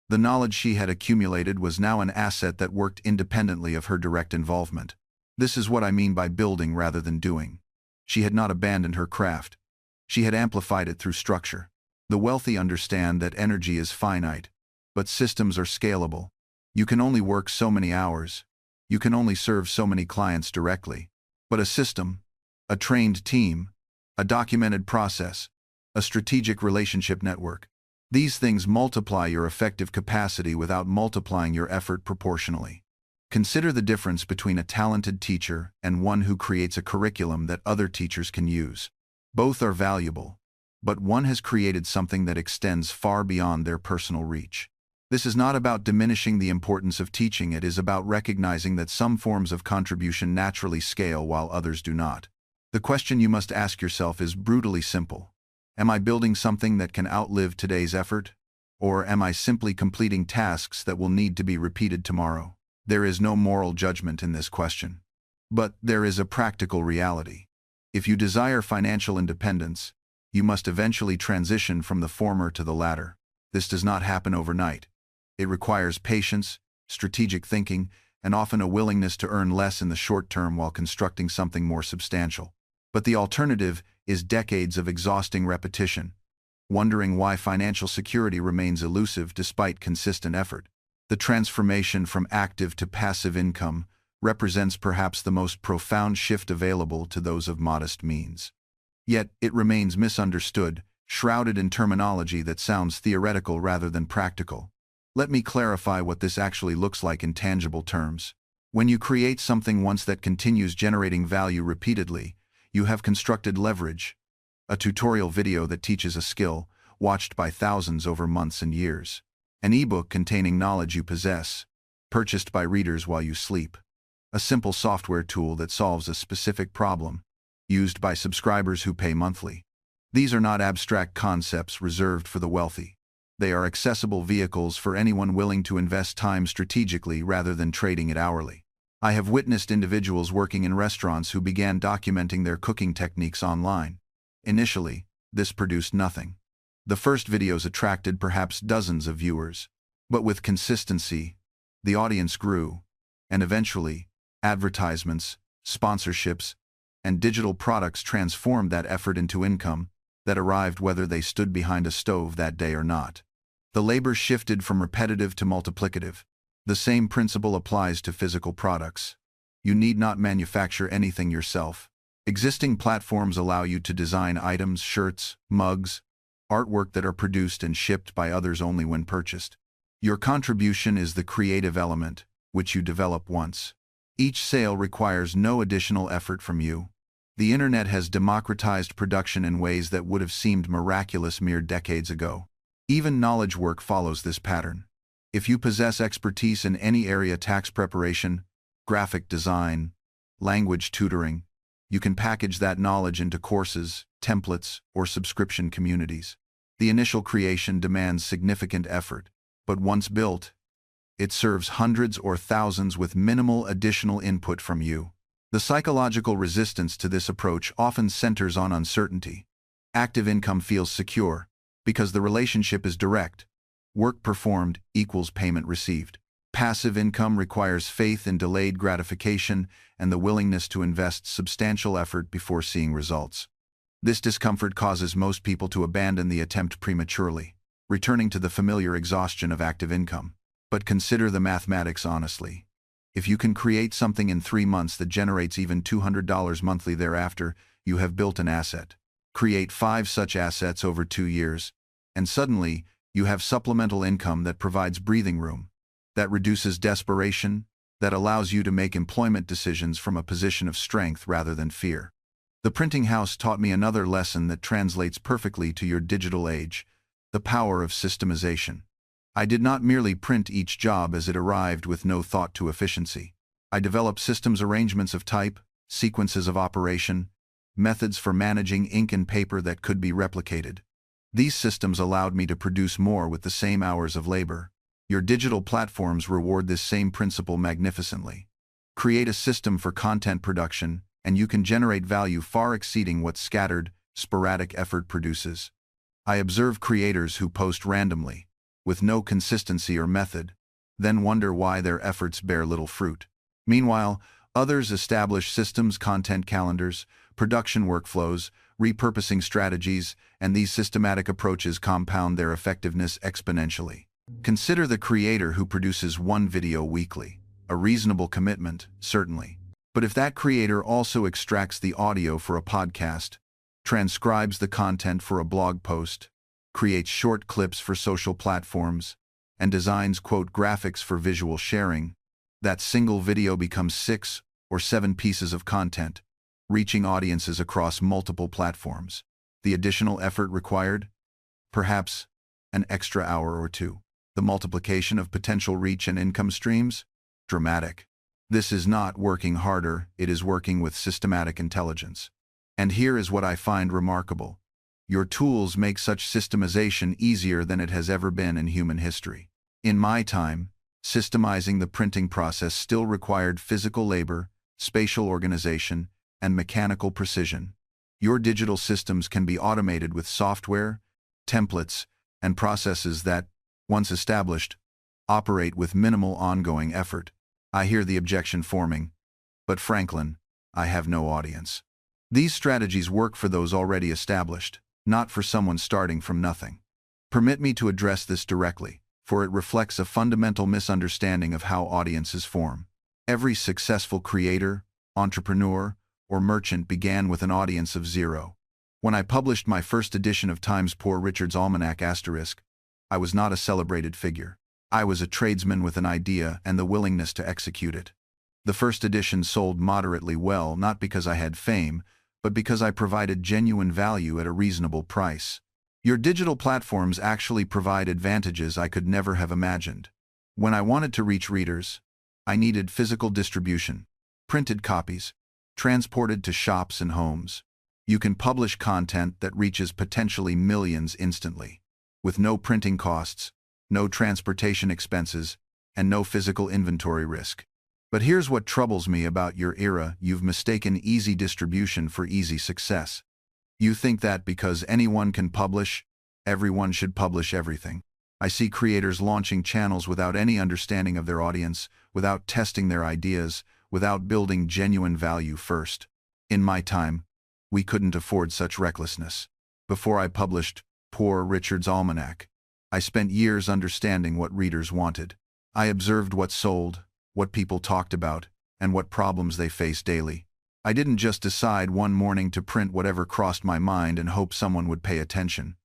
The knowledge she had accumulated was now an asset that worked independently of her direct involvement. This is what I mean by building rather than doing. She had not abandoned her craft. She had amplified it through structure. The wealthy understand that energy is finite, but systems are scalable. You can only work so many hours. You can only serve so many clients directly. But a system, a trained team, a documented process, a strategic relationship network, these things multiply your effective capacity without multiplying your effort proportionally. Consider the difference between a talented teacher and one who creates a curriculum that other teachers can use. Both are valuable, but one has created something that extends far beyond their personal reach. This is not about diminishing the importance of teaching, it is about recognizing that some forms of contribution naturally scale while others do not. The question you must ask yourself is brutally simple. Am I building something that can outlive today's effort? Or am I simply completing tasks that will need to be repeated tomorrow? There is no moral judgment in this question. But there is a practical reality. If you desire financial independence, you must eventually transition from the former to the latter. This does not happen overnight. It requires patience, strategic thinking, and often a willingness to earn less in the short term while constructing something more substantial. But the alternative is decades of exhausting repetition, wondering why financial security remains elusive despite consistent effort. The transformation from active to passive income represents perhaps the most profound shift available to those of modest means. Yet it remains misunderstood, shrouded in terminology that sounds theoretical rather than practical. Let me clarify what this actually looks like in tangible terms. When you create something once that continues generating value repeatedly, you have constructed leverage, a tutorial video that teaches a skill, watched by thousands over months and years. An ebook containing knowledge you possess, purchased by readers while you sleep. A simple software tool that solves a specific problem, used by subscribers who pay monthly. These are not abstract concepts reserved for the wealthy. They are accessible vehicles for anyone willing to invest time strategically rather than trading it hourly. I have witnessed individuals working in restaurants who began documenting their cooking techniques online. Initially, this produced nothing. The first videos attracted perhaps dozens of viewers. But with consistency, the audience grew, and eventually, advertisements, sponsorships, and digital products transformed that effort into income that arrived whether they stood behind a stove that day or not. The labor shifted from repetitive to multiplicative. The same principle applies to physical products. You need not manufacture anything yourself. Existing platforms allow you to design items, shirts, mugs, artwork that are produced and shipped by others only when purchased. Your contribution is the creative element, which you develop once. Each sale requires no additional effort from you. The internet has democratized production in ways that would have seemed miraculous mere decades ago. Even knowledge work follows this pattern. If you possess expertise in any area, tax preparation, graphic design, language tutoring, you can package that knowledge into courses, templates, or subscription communities. The initial creation demands significant effort, but once built, it serves hundreds or thousands with minimal additional input from you. The psychological resistance to this approach often centers on uncertainty. Active income feels secure because the relationship is direct. Work performed equals payment received. Passive income requires faith in delayed gratification and the willingness to invest substantial effort before seeing results. This discomfort causes most people to abandon the attempt prematurely, returning to the familiar exhaustion of active income. But consider the mathematics honestly. If you can create something in 3 months that generates even $200 monthly thereafter, you have built an asset. Create 5 such assets over 2 years, and suddenly, you have supplemental income that provides breathing room, that reduces desperation, that allows you to make employment decisions from a position of strength rather than fear. The printing house taught me another lesson that translates perfectly to your digital age: the power of systemization. I did not merely print each job as it arrived with no thought to efficiency. I developed systems, arrangements of type, sequences of operation, methods for managing ink and paper that could be replicated. These systems allowed me to produce more with the same hours of labor. Your digital platforms reward this same principle magnificently. Create a system for content production, and you can generate value far exceeding what scattered, sporadic effort produces. I observe creators who post randomly, with no consistency or method, then wonder why their efforts bear little fruit. Meanwhile, others establish systems, content calendars, production workflows, repurposing strategies, and these systematic approaches compound their effectiveness exponentially. Consider the creator who produces 1 video weekly. A reasonable commitment, certainly. But if that creator also extracts the audio for a podcast, transcribes the content for a blog post, creates short clips for social platforms, and designs, quote, graphics for visual sharing, that single video becomes 6 or 7 pieces of content, reaching audiences across multiple platforms. The additional effort required? Perhaps an extra hour or 2. The multiplication of potential reach and income streams? Dramatic. This is not working harder, it is working with systematic intelligence. And here is what I find remarkable. Your tools make such systemization easier than it has ever been in human history. In my time, systemizing the printing process still required physical labor, spatial organization, and mechanical precision. Your digital systems can be automated with software, templates, and processes that, once established, operate with minimal ongoing effort. I hear the objection forming, but Franklin, I have no audience. These strategies work for those already established, not for someone starting from nothing. Permit me to address this directly, for it reflects a fundamental misunderstanding of how audiences form. Every successful creator, entrepreneur, or merchant began with an audience of 0. When I published my first edition of Time's Poor Richard's Almanac *, I was not a celebrated figure. I was a tradesman with an idea and the willingness to execute it. The first edition sold moderately well, not because I had fame, but because I provided genuine value at a reasonable price. Your digital platforms actually provide advantages I could never have imagined. When I wanted to reach readers, I needed physical distribution, printed copies, transported to shops and homes. You can publish content that reaches potentially millions instantly, with no printing costs, no transportation expenses, and no physical inventory risk. But here's what troubles me about your era: you've mistaken easy distribution for easy success. You think that because anyone can publish, everyone should publish everything. I see creators launching channels without any understanding of their audience, without testing their ideas, without building genuine value first. In my time, we couldn't afford such recklessness. Before I published Poor Richard's Almanac, I spent years understanding what readers wanted. I observed what sold, what people talked about, and what problems they face daily. I didn't just decide one morning to print whatever crossed my mind and hope someone would pay attention.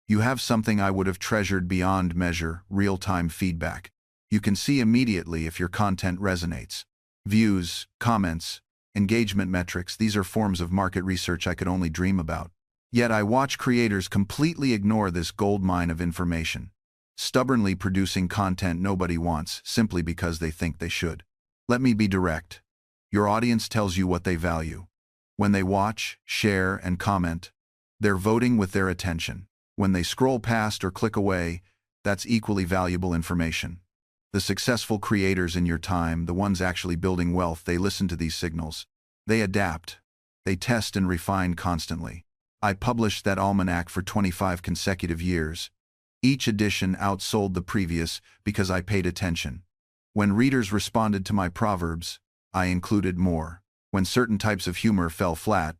You have something I would have treasured beyond measure: real-time feedback. You can see immediately if your content resonates. Views, comments, engagement metrics, these are forms of market research I could only dream about. Yet I watch creators completely ignore this goldmine of information, stubbornly producing content nobody wants simply because they think they should. Let me be direct. Your audience tells you what they value. When they watch, share, and comment, they're voting with their attention. When they scroll past or click away, that's equally valuable information. The successful creators in your time, the ones actually building wealth, they listen to these signals. They adapt. They test and refine constantly. I published that almanac for 25 consecutive years. Each edition outsold the previous because I paid attention. When readers responded to my proverbs, I included more. When certain types of humor fell flat,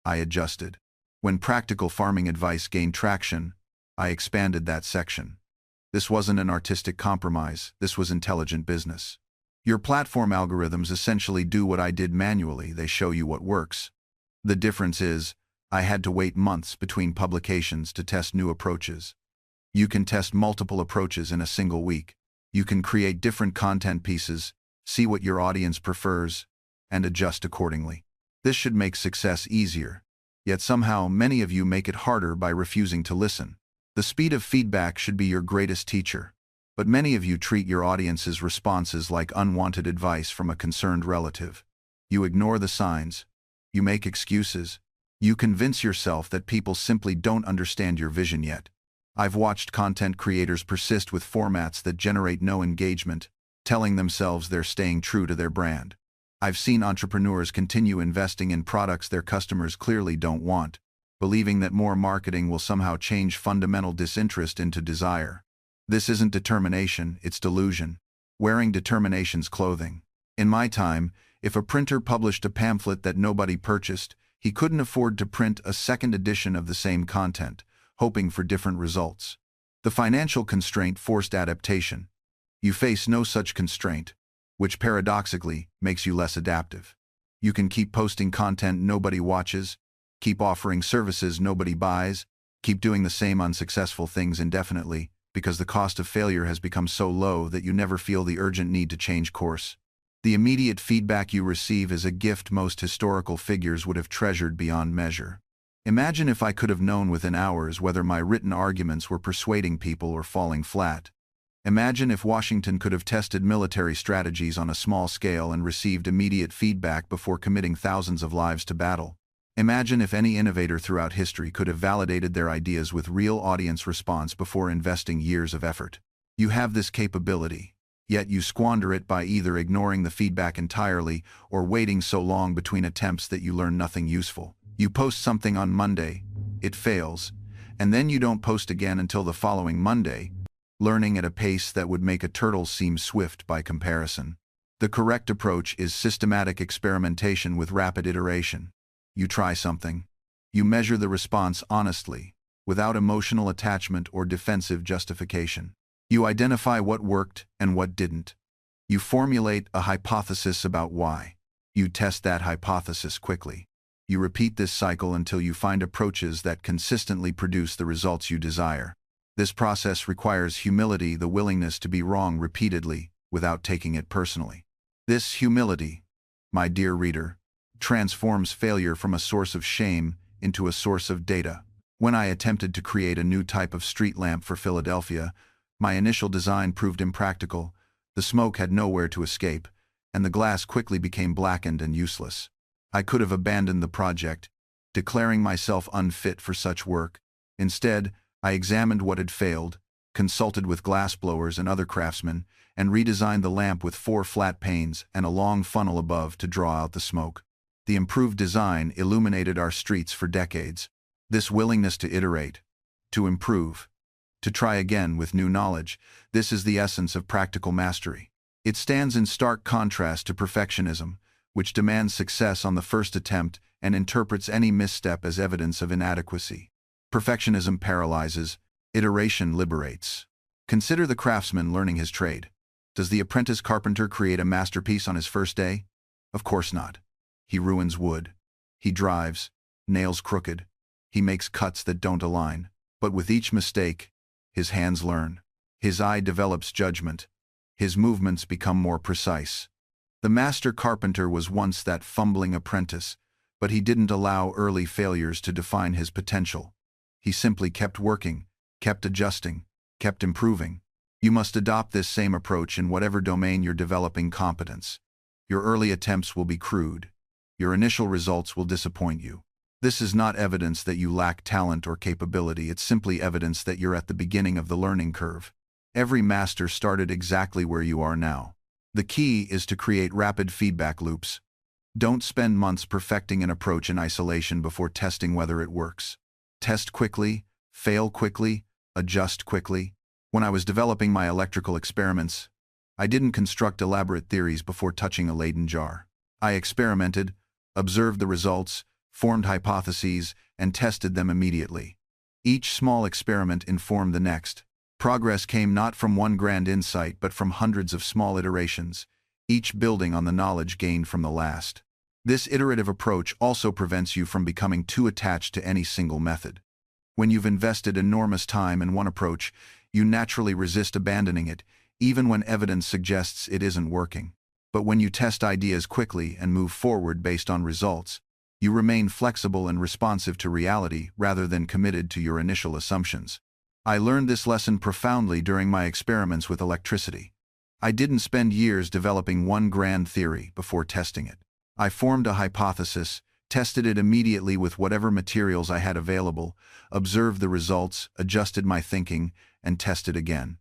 I adjusted. When practical farming advice gained traction, I expanded that section. This wasn't an artistic compromise, this was intelligent business. Your platform algorithms essentially do what I did manually, they show you what works. The difference is, I had to wait months between publications to test new approaches. You can test multiple approaches in a single week. You can create different content pieces, see what your audience prefers, and adjust accordingly. This should make success easier. Yet somehow, many of you make it harder by refusing to listen. The speed of feedback should be your greatest teacher. But many of you treat your audience's responses like unwanted advice from a concerned relative. You ignore the signs. You make excuses. You convince yourself that people simply don't understand your vision yet. I've watched content creators persist with formats that generate no engagement, telling themselves they're staying true to their brand. I've seen entrepreneurs continue investing in products their customers clearly don't want, believing that more marketing will somehow change fundamental disinterest into desire. This isn't determination, it's delusion. Wearing determination's clothing. In my time, if a printer published a pamphlet that nobody purchased, he couldn't afford to print a second edition of the same content, hoping for different results. The financial constraint forced adaptation. You face no such constraint, which paradoxically makes you less adaptive. You can keep posting content nobody watches, keep offering services nobody buys, keep doing the same unsuccessful things indefinitely, because the cost of failure has become so low that you never feel the urgent need to change course. The immediate feedback you receive is a gift most historical figures would have treasured beyond measure. Imagine if I could have known within hours whether my written arguments were persuading people or falling flat. Imagine if Washington could have tested military strategies on a small scale and received immediate feedback before committing thousands of lives to battle. Imagine if any innovator throughout history could have validated their ideas with real audience response before investing years of effort. You have this capability, yet you squander it by either ignoring the feedback entirely or waiting so long between attempts that you learn nothing useful. You post something on Monday, it fails, and then you don't post again until the following Monday, learning at a pace that would make a turtle seem swift by comparison. The correct approach is systematic experimentation with rapid iteration. You try something. You measure the response honestly, without emotional attachment or defensive justification. You identify what worked and what didn't. You formulate a hypothesis about why. You test that hypothesis quickly. You repeat this cycle until you find approaches that consistently produce the results you desire. This process requires humility, the willingness to be wrong repeatedly without taking it personally. This humility, my dear reader, transforms failure from a source of shame into a source of data. When I attempted to create a new type of street lamp for Philadelphia, my initial design proved impractical. The smoke had nowhere to escape, and the glass quickly became blackened and useless. I could have abandoned the project, declaring myself unfit for such work. Instead, I examined what had failed, consulted with glassblowers and other craftsmen, and redesigned the lamp with 4 flat panes and a long funnel above to draw out the smoke. The improved design illuminated our streets for decades. This willingness to iterate, to improve, to try again with new knowledge, this is the essence of practical mastery. It stands in stark contrast to perfectionism, which demands success on the first attempt and interprets any misstep as evidence of inadequacy. Perfectionism paralyzes, iteration liberates. Consider the craftsman learning his trade. Does the apprentice carpenter create a masterpiece on his first day? Of course not. He ruins wood. He drives, nails crooked. He makes cuts that don't align. But with each mistake, his hands learn. His eye develops judgment. His movements become more precise. The master carpenter was once that fumbling apprentice, but he didn't allow early failures to define his potential. He simply kept working, kept adjusting, kept improving. You must adopt this same approach in whatever domain you're developing competence. Your early attempts will be crude. Your initial results will disappoint you. This is not evidence that you lack talent or capability, it's simply evidence that you're at the beginning of the learning curve. Every master started exactly where you are now. The key is to create rapid feedback loops. Don't spend months perfecting an approach in isolation before testing whether it works. Test quickly, fail quickly, adjust quickly. When I was developing my electrical experiments, I didn't construct elaborate theories before touching a Leyden jar. I experimented, observed the results, formed hypotheses, and tested them immediately. Each small experiment informed the next. Progress came not from one grand insight but from hundreds of small iterations, each building on the knowledge gained from the last. This iterative approach also prevents you from becoming too attached to any single method. When you've invested enormous time in one approach, you naturally resist abandoning it, even when evidence suggests it isn't working. But when you test ideas quickly and move forward based on results, you remain flexible and responsive to reality rather than committed to your initial assumptions. I learned this lesson profoundly during my experiments with electricity. I didn't spend years developing one grand theory before testing it. I formed a hypothesis, tested it immediately with whatever materials I had available, observed the results, adjusted my thinking, and tested again.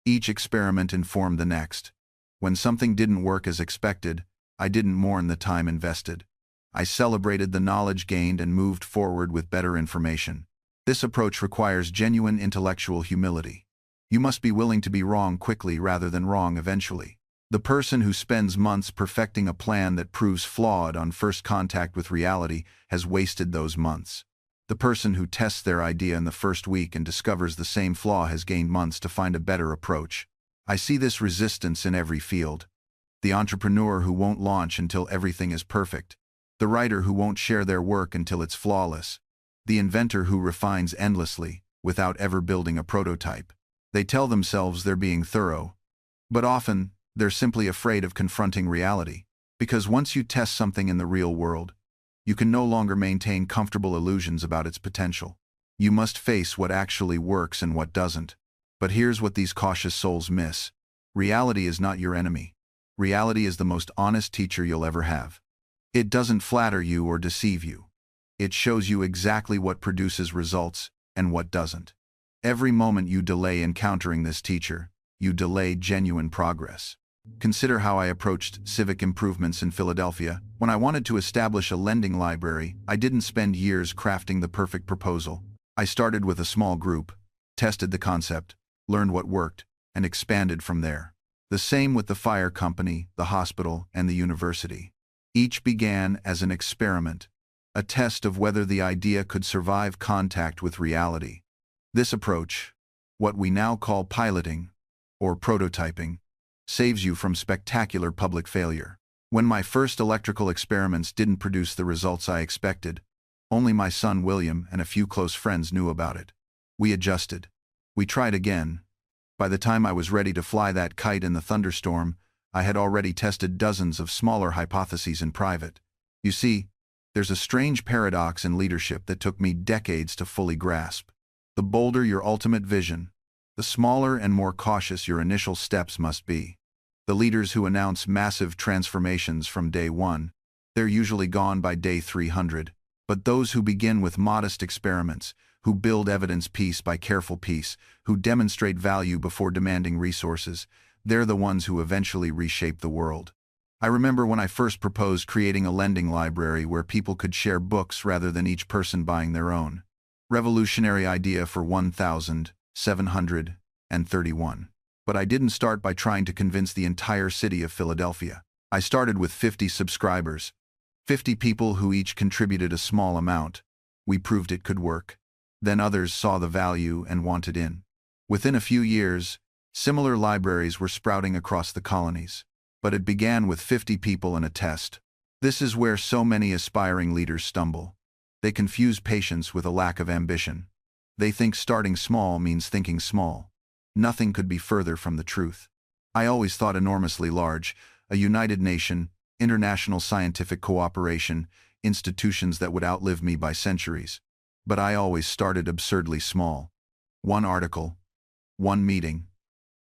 Each experiment informed the next. When something didn't work as expected, I didn't mourn the time invested. I celebrated the knowledge gained and moved forward with better information. This approach requires genuine intellectual humility. You must be willing to be wrong quickly rather than wrong eventually. The person who spends months perfecting a plan that proves flawed on first contact with reality has wasted those months. The person who tests their idea in the first week and discovers the same flaw has gained months to find a better approach. I see this resistance in every field. The entrepreneur who won't launch until everything is perfect. The writer who won't share their work until it's flawless. The inventor who refines endlessly, without ever building a prototype. They tell themselves they're being thorough, but often, they're simply afraid of confronting reality. Because once you test something in the real world, you can no longer maintain comfortable illusions about its potential. You must face what actually works and what doesn't. But here's what these cautious souls miss. Reality is not your enemy. Reality is the most honest teacher you'll ever have. It doesn't flatter you or deceive you. It shows you exactly what produces results and what doesn't. Every moment you delay encountering this teacher, you delay genuine progress. Consider how I approached civic improvements in Philadelphia. When I wanted to establish a lending library, I didn't spend years crafting the perfect proposal. I started with a small group, tested the concept, learned what worked, and expanded from there. The same with the fire company, the hospital, and the university. Each began as an experiment, a test of whether the idea could survive contact with reality. This approach, what we now call piloting, or prototyping, saves you from spectacular public failure. When my first electrical experiments didn't produce the results I expected, only my son William and a few close friends knew about it. We adjusted. We tried again. By the time I was ready to fly that kite in the thunderstorm, I had already tested dozens of smaller hypotheses in private. You see, there's a strange paradox in leadership that took me decades to fully grasp. The bolder your ultimate vision, the smaller and more cautious your initial steps must be. The leaders who announce massive transformations from day one, they're usually gone by day 300. But those who begin with modest experiments, who build evidence piece by careful piece, who demonstrate value before demanding resources, they're the ones who eventually reshape the world. I remember when I first proposed creating a lending library where people could share books rather than each person buying their own. Revolutionary idea for 1731. But I didn't start by trying to convince the entire city of Philadelphia. I started with 50 subscribers, 50 people who each contributed a small amount. We proved it could work. Then others saw the value and wanted in. Within a few years, similar libraries were sprouting across the colonies. But it began with 50 people and a test. This is where so many aspiring leaders stumble. They confuse patience with a lack of ambition. They think starting small means thinking small. Nothing could be further from the truth. I always thought enormously large, a united nation, international scientific cooperation, institutions that would outlive me by centuries. But I always started absurdly small. One article, one meeting,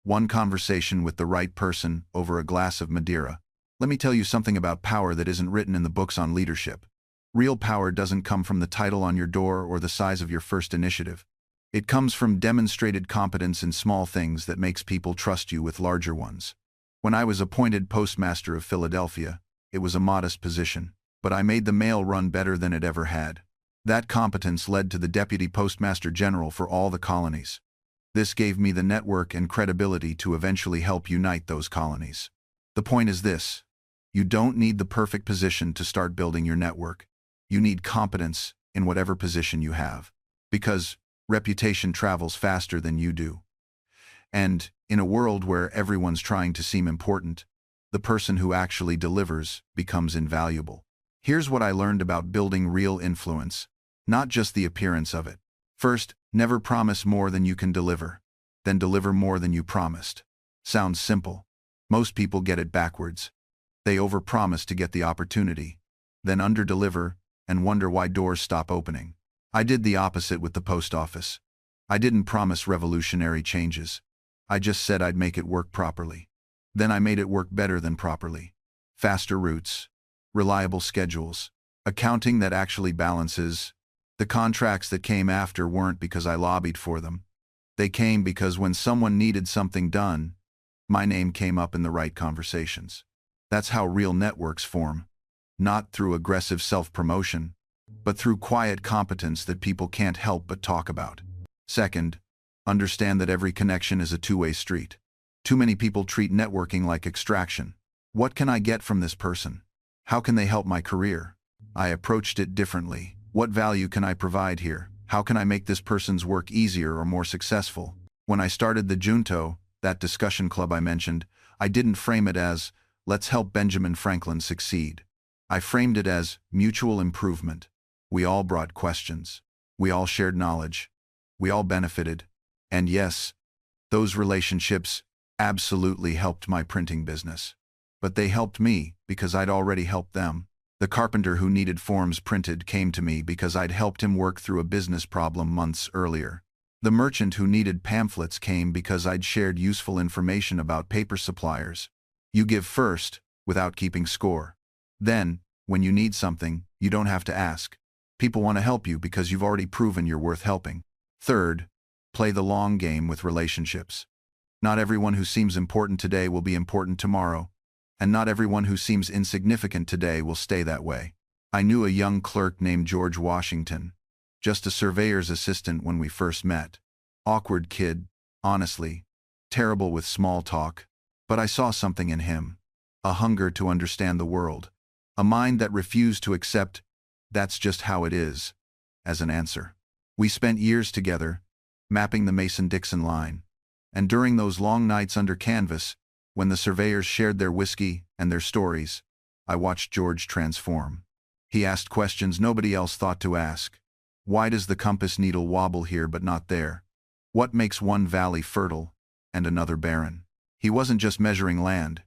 one conversation with the right person over a glass of Madeira. Let me tell you something about power that isn't written in the books on leadership. Real power doesn't come from the title on your door or the size of your first initiative. It comes from demonstrated competence in small things that makes people trust you with larger ones. When I was appointed postmaster of Philadelphia, it was a modest position, but I made the mail run better than it ever had. That competence led to the deputy postmaster general for all the colonies. This gave me the network and credibility to eventually help unite those colonies. The point is this: you don't need the perfect position to start building your network. You need competence in whatever position you have. Because reputation travels faster than you do. And in a world where everyone's trying to seem important, the person who actually delivers becomes invaluable. Here's what I learned about building real influence, not just the appearance of it. First, never promise more than you can deliver. Then deliver more than you promised. Sounds simple. Most people get it backwards. They overpromise to get the opportunity, then underdeliver and wonder why doors stop opening. I did the opposite with the post office. I didn't promise revolutionary changes. I just said I'd make it work properly. Then I made it work better than properly. Faster routes, reliable schedules, accounting that actually balances. The contracts that came after weren't because I lobbied for them. They came because when someone needed something done, my name came up in the right conversations. That's how real networks form. Not through aggressive self-promotion, but through quiet competence that people can't help but talk about. Second, understand that every connection is a two-way street. Too many people treat networking like extraction. What can I get from this person? How can they help my career? I approached it differently. What value can I provide here? How can I make this person's work easier or more successful? When I started the Junto, that discussion club I mentioned, I didn't frame it as, let's help Benjamin Franklin succeed. I framed it as mutual improvement. We all brought questions. We all shared knowledge. We all benefited. And yes, those relationships absolutely helped my printing business. But they helped me because I'd already helped them. The carpenter who needed forms printed came to me because I'd helped him work through a business problem months earlier. The merchant who needed pamphlets came because I'd shared useful information about paper suppliers. You give first, without keeping score. Then, when you need something, you don't have to ask. People want to help you because you've already proven you're worth helping. Third, play the long game with relationships. Not everyone who seems important today will be important tomorrow, and not everyone who seems insignificant today will stay that way. I knew a young clerk named George Washington, just a surveyor's assistant when we first met. Awkward kid, honestly, terrible with small talk, but I saw something in him, a hunger to understand the world, a mind that refused to accept "that's just how it is" as an answer. We spent years together, mapping the Mason-Dixon line, and during those long nights under canvas, when the surveyors shared their whiskey and their stories, I watched George transform. He asked questions nobody else thought to ask. Why does the compass needle wobble here but not there? What makes one valley fertile and another barren? He wasn't just measuring land.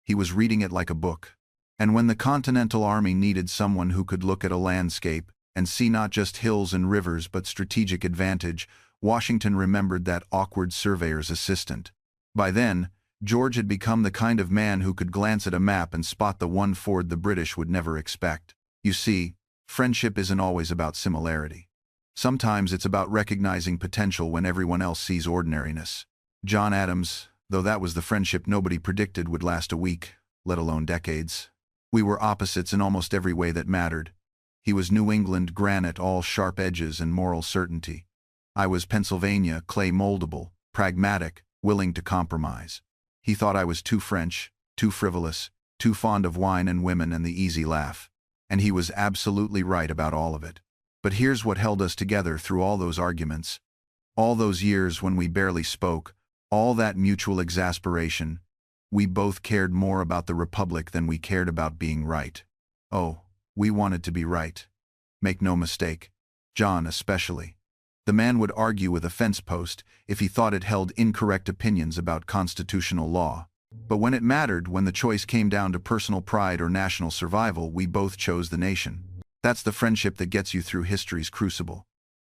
He was reading it like a book. And when the Continental Army needed someone who could look at a landscape and see not just hills and rivers but strategic advantage, Washington remembered that awkward surveyor's assistant. By then, George had become the kind of man who could glance at a map and spot the one ford the British would never expect. You see, friendship isn't always about similarity. Sometimes it's about recognizing potential when everyone else sees ordinariness. John Adams, though that was the friendship nobody predicted would last a week, let alone decades. We were opposites in almost every way that mattered. He was New England granite, all sharp edges and moral certainty. I was Pennsylvania, clay moldable, pragmatic, willing to compromise. He thought I was too French, too frivolous, too fond of wine and women and the easy laugh. And he was absolutely right about all of it. But here's what held us together through all those arguments. All those years when we barely spoke, all that mutual exasperation, we both cared more about the Republic than we cared about being right. Oh, we wanted to be right. Make no mistake, John especially. The man would argue with a fence post if he thought it held incorrect opinions about constitutional law. But when it mattered, when the choice came down to personal pride or national survival, we both chose the nation. That's the friendship that gets you through history's crucible.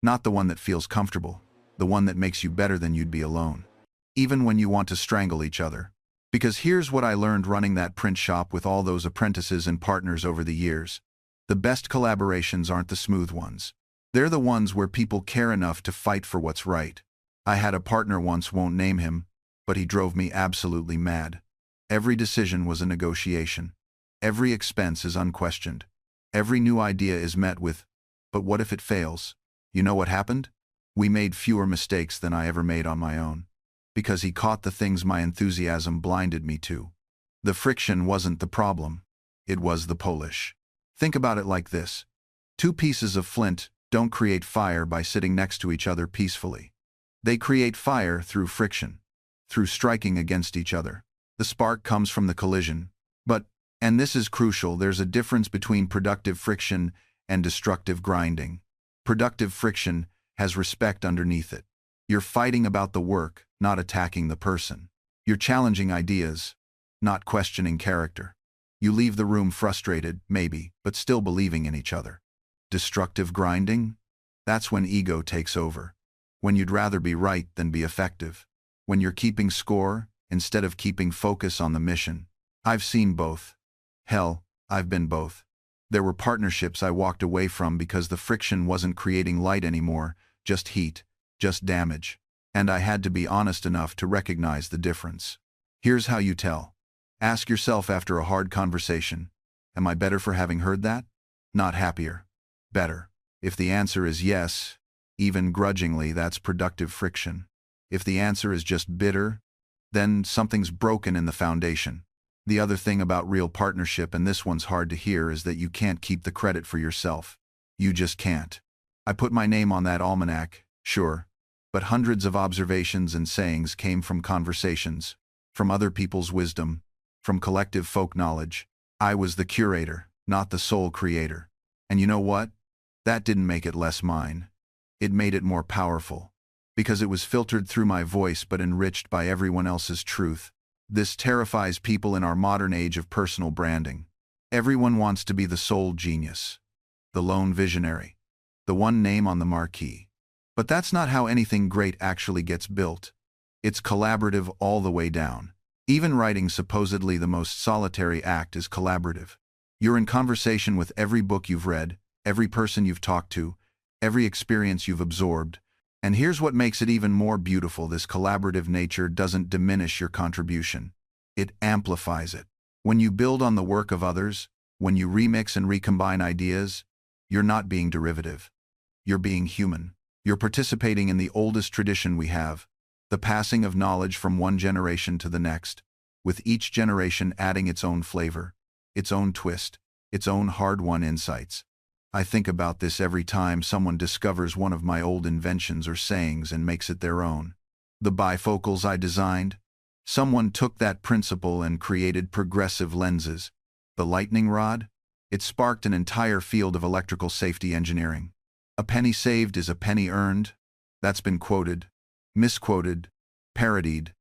Not the one that feels comfortable, the one that makes you better than you'd be alone. Even when you want to strangle each other. Because here's what I learned running that print shop with all those apprentices and partners over the years. The best collaborations aren't the smooth ones. They're the ones where people care enough to fight for what's right. I had a partner once, won't name him, but he drove me absolutely mad. Every decision was a negotiation. Every expense is unquestioned. Every new idea is met with, but what if it fails? You know what happened? We made fewer mistakes than I ever made on my own. Because he caught the things my enthusiasm blinded me to. The friction wasn't the problem. It was the polish. Think about it like this. Two pieces of flint don't create fire by sitting next to each other peacefully. They create fire through friction, through striking against each other. The spark comes from the collision. But, and this is crucial, there's a difference between productive friction and destructive grinding. Productive friction has respect underneath it. You're fighting about the work, not attacking the person. You're challenging ideas, not questioning character. You leave the room frustrated, maybe, but still believing in each other. Destructive grinding? That's when ego takes over. When you'd rather be right than be effective. When you're keeping score instead of keeping focus on the mission. I've seen both. Hell, I've been both. There were partnerships I walked away from because the friction wasn't creating light anymore, just heat, just damage. And I had to be honest enough to recognize the difference. Here's how you tell. Ask yourself after a hard conversation, am I better for having heard that? Not happier. Better. If the answer is yes, even grudgingly, that's productive friction. If the answer is just bitter, then something's broken in the foundation. The other thing about real partnership, and this one's hard to hear, is that you can't keep the credit for yourself. You just can't. I put my name on that almanac, sure. But hundreds of observations and sayings came from conversations, from other people's wisdom, from collective folk knowledge. I was the curator, not the sole creator. And you know what? That didn't make it less mine. It made it more powerful. Because it was filtered through my voice but enriched by everyone else's truth. This terrifies people in our modern age of personal branding. Everyone wants to be the sole genius, the lone visionary, the one name on the marquee. But that's not how anything great actually gets built. It's collaborative all the way down. Even writing supposedly the most solitary act is collaborative. You're in conversation with every book you've read, every person you've talked to, every experience you've absorbed. And here's what makes it even more beautiful: this collaborative nature doesn't diminish your contribution. It amplifies it. When you build on the work of others, when you remix and recombine ideas, you're not being derivative. You're being human. You're participating in the oldest tradition we have, the passing of knowledge from one generation to the next, with each generation adding its own flavor, its own twist, its own hard-won insights. I think about this every time someone discovers one of my old inventions or sayings and makes it their own. The bifocals I designed? Someone took that principle and created progressive lenses. The lightning rod? It sparked an entire field of electrical safety engineering. A penny saved is a penny earned. That's been quoted, misquoted, parodied,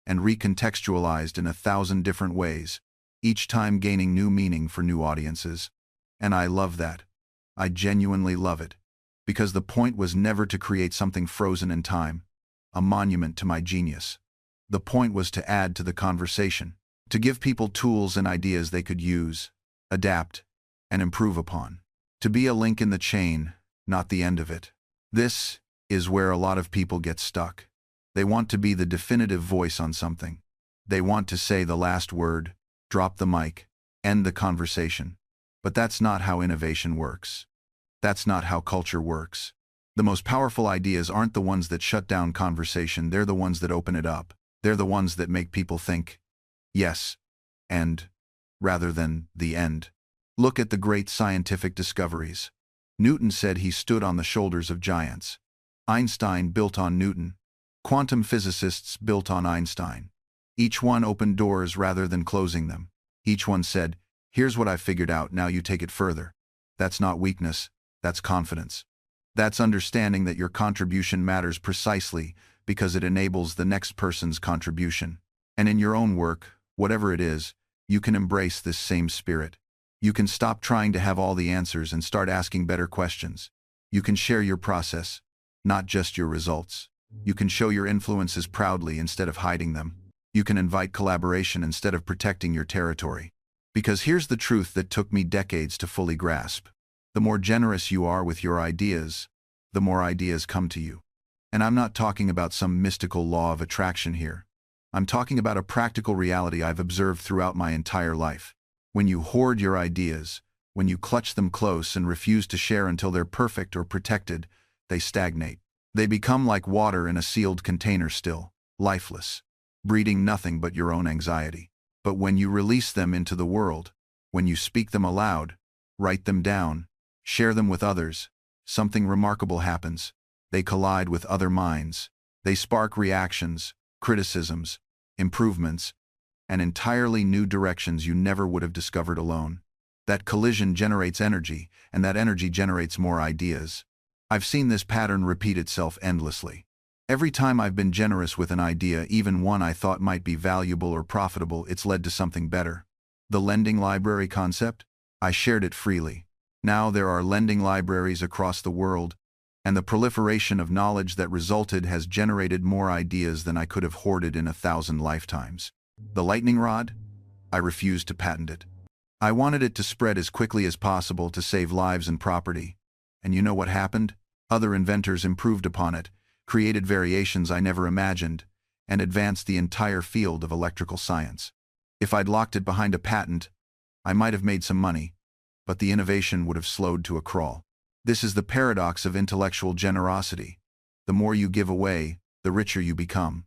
and recontextualized in 1,000 different ways, each time gaining new meaning for new audiences. And I love that. I genuinely love it. Because the point was never to create something frozen in time, a monument to my genius. The point was to add to the conversation, to give people tools and ideas they could use, adapt, and improve upon. To be a link in the chain, not the end of it. This is where a lot of people get stuck. They want to be the definitive voice on something. They want to say the last word, drop the mic, end the conversation. But that's not how innovation works. That's not how culture works. The most powerful ideas aren't the ones that shut down conversation, they're the ones that open it up. They're the ones that make people think, yes, and, rather than the end. Look at the great scientific discoveries. Newton said he stood on the shoulders of giants. Einstein built on Newton. Quantum physicists built on Einstein. Each one opened doors rather than closing them. Each one said, here's what I figured out, now you take it further. That's not weakness, that's confidence. That's understanding that your contribution matters precisely because it enables the next person's contribution. And in your own work, whatever it is, you can embrace this same spirit. You can stop trying to have all the answers and start asking better questions. You can share your process, not just your results. You can show your influences proudly instead of hiding them. You can invite collaboration instead of protecting your territory. Because here's the truth that took me decades to fully grasp. The more generous you are with your ideas, the more ideas come to you. And I'm not talking about some mystical law of attraction here. I'm talking about a practical reality I've observed throughout my entire life. When you hoard your ideas, when you clutch them close and refuse to share until they're perfect or protected, they stagnate. They become like water in a sealed container still, lifeless, breeding nothing but your own anxiety. But when you release them into the world, when you speak them aloud, write them down, share them with others, something remarkable happens. They collide with other minds. They spark reactions, criticisms, improvements, and entirely new directions you never would have discovered alone. That collision generates energy, and that energy generates more ideas. I've seen this pattern repeat itself endlessly. Every time I've been generous with an idea, even one I thought might be valuable or profitable, it's led to something better. The lending library concept? I shared it freely. Now there are lending libraries across the world, and the proliferation of knowledge that resulted has generated more ideas than I could have hoarded in 1,000 lifetimes. The lightning rod? I refused to patent it. I wanted it to spread as quickly as possible to save lives and property. And you know what happened? Other inventors improved upon it, created variations I never imagined, and advanced the entire field of electrical science. If I'd locked it behind a patent, I might have made some money, but the innovation would have slowed to a crawl. This is the paradox of intellectual generosity. The more you give away, the richer you become.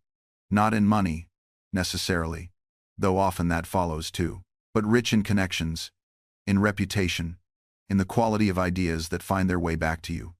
Not in money, necessarily, though often that follows too, but rich in connections, in reputation, in the quality of ideas that find their way back to you.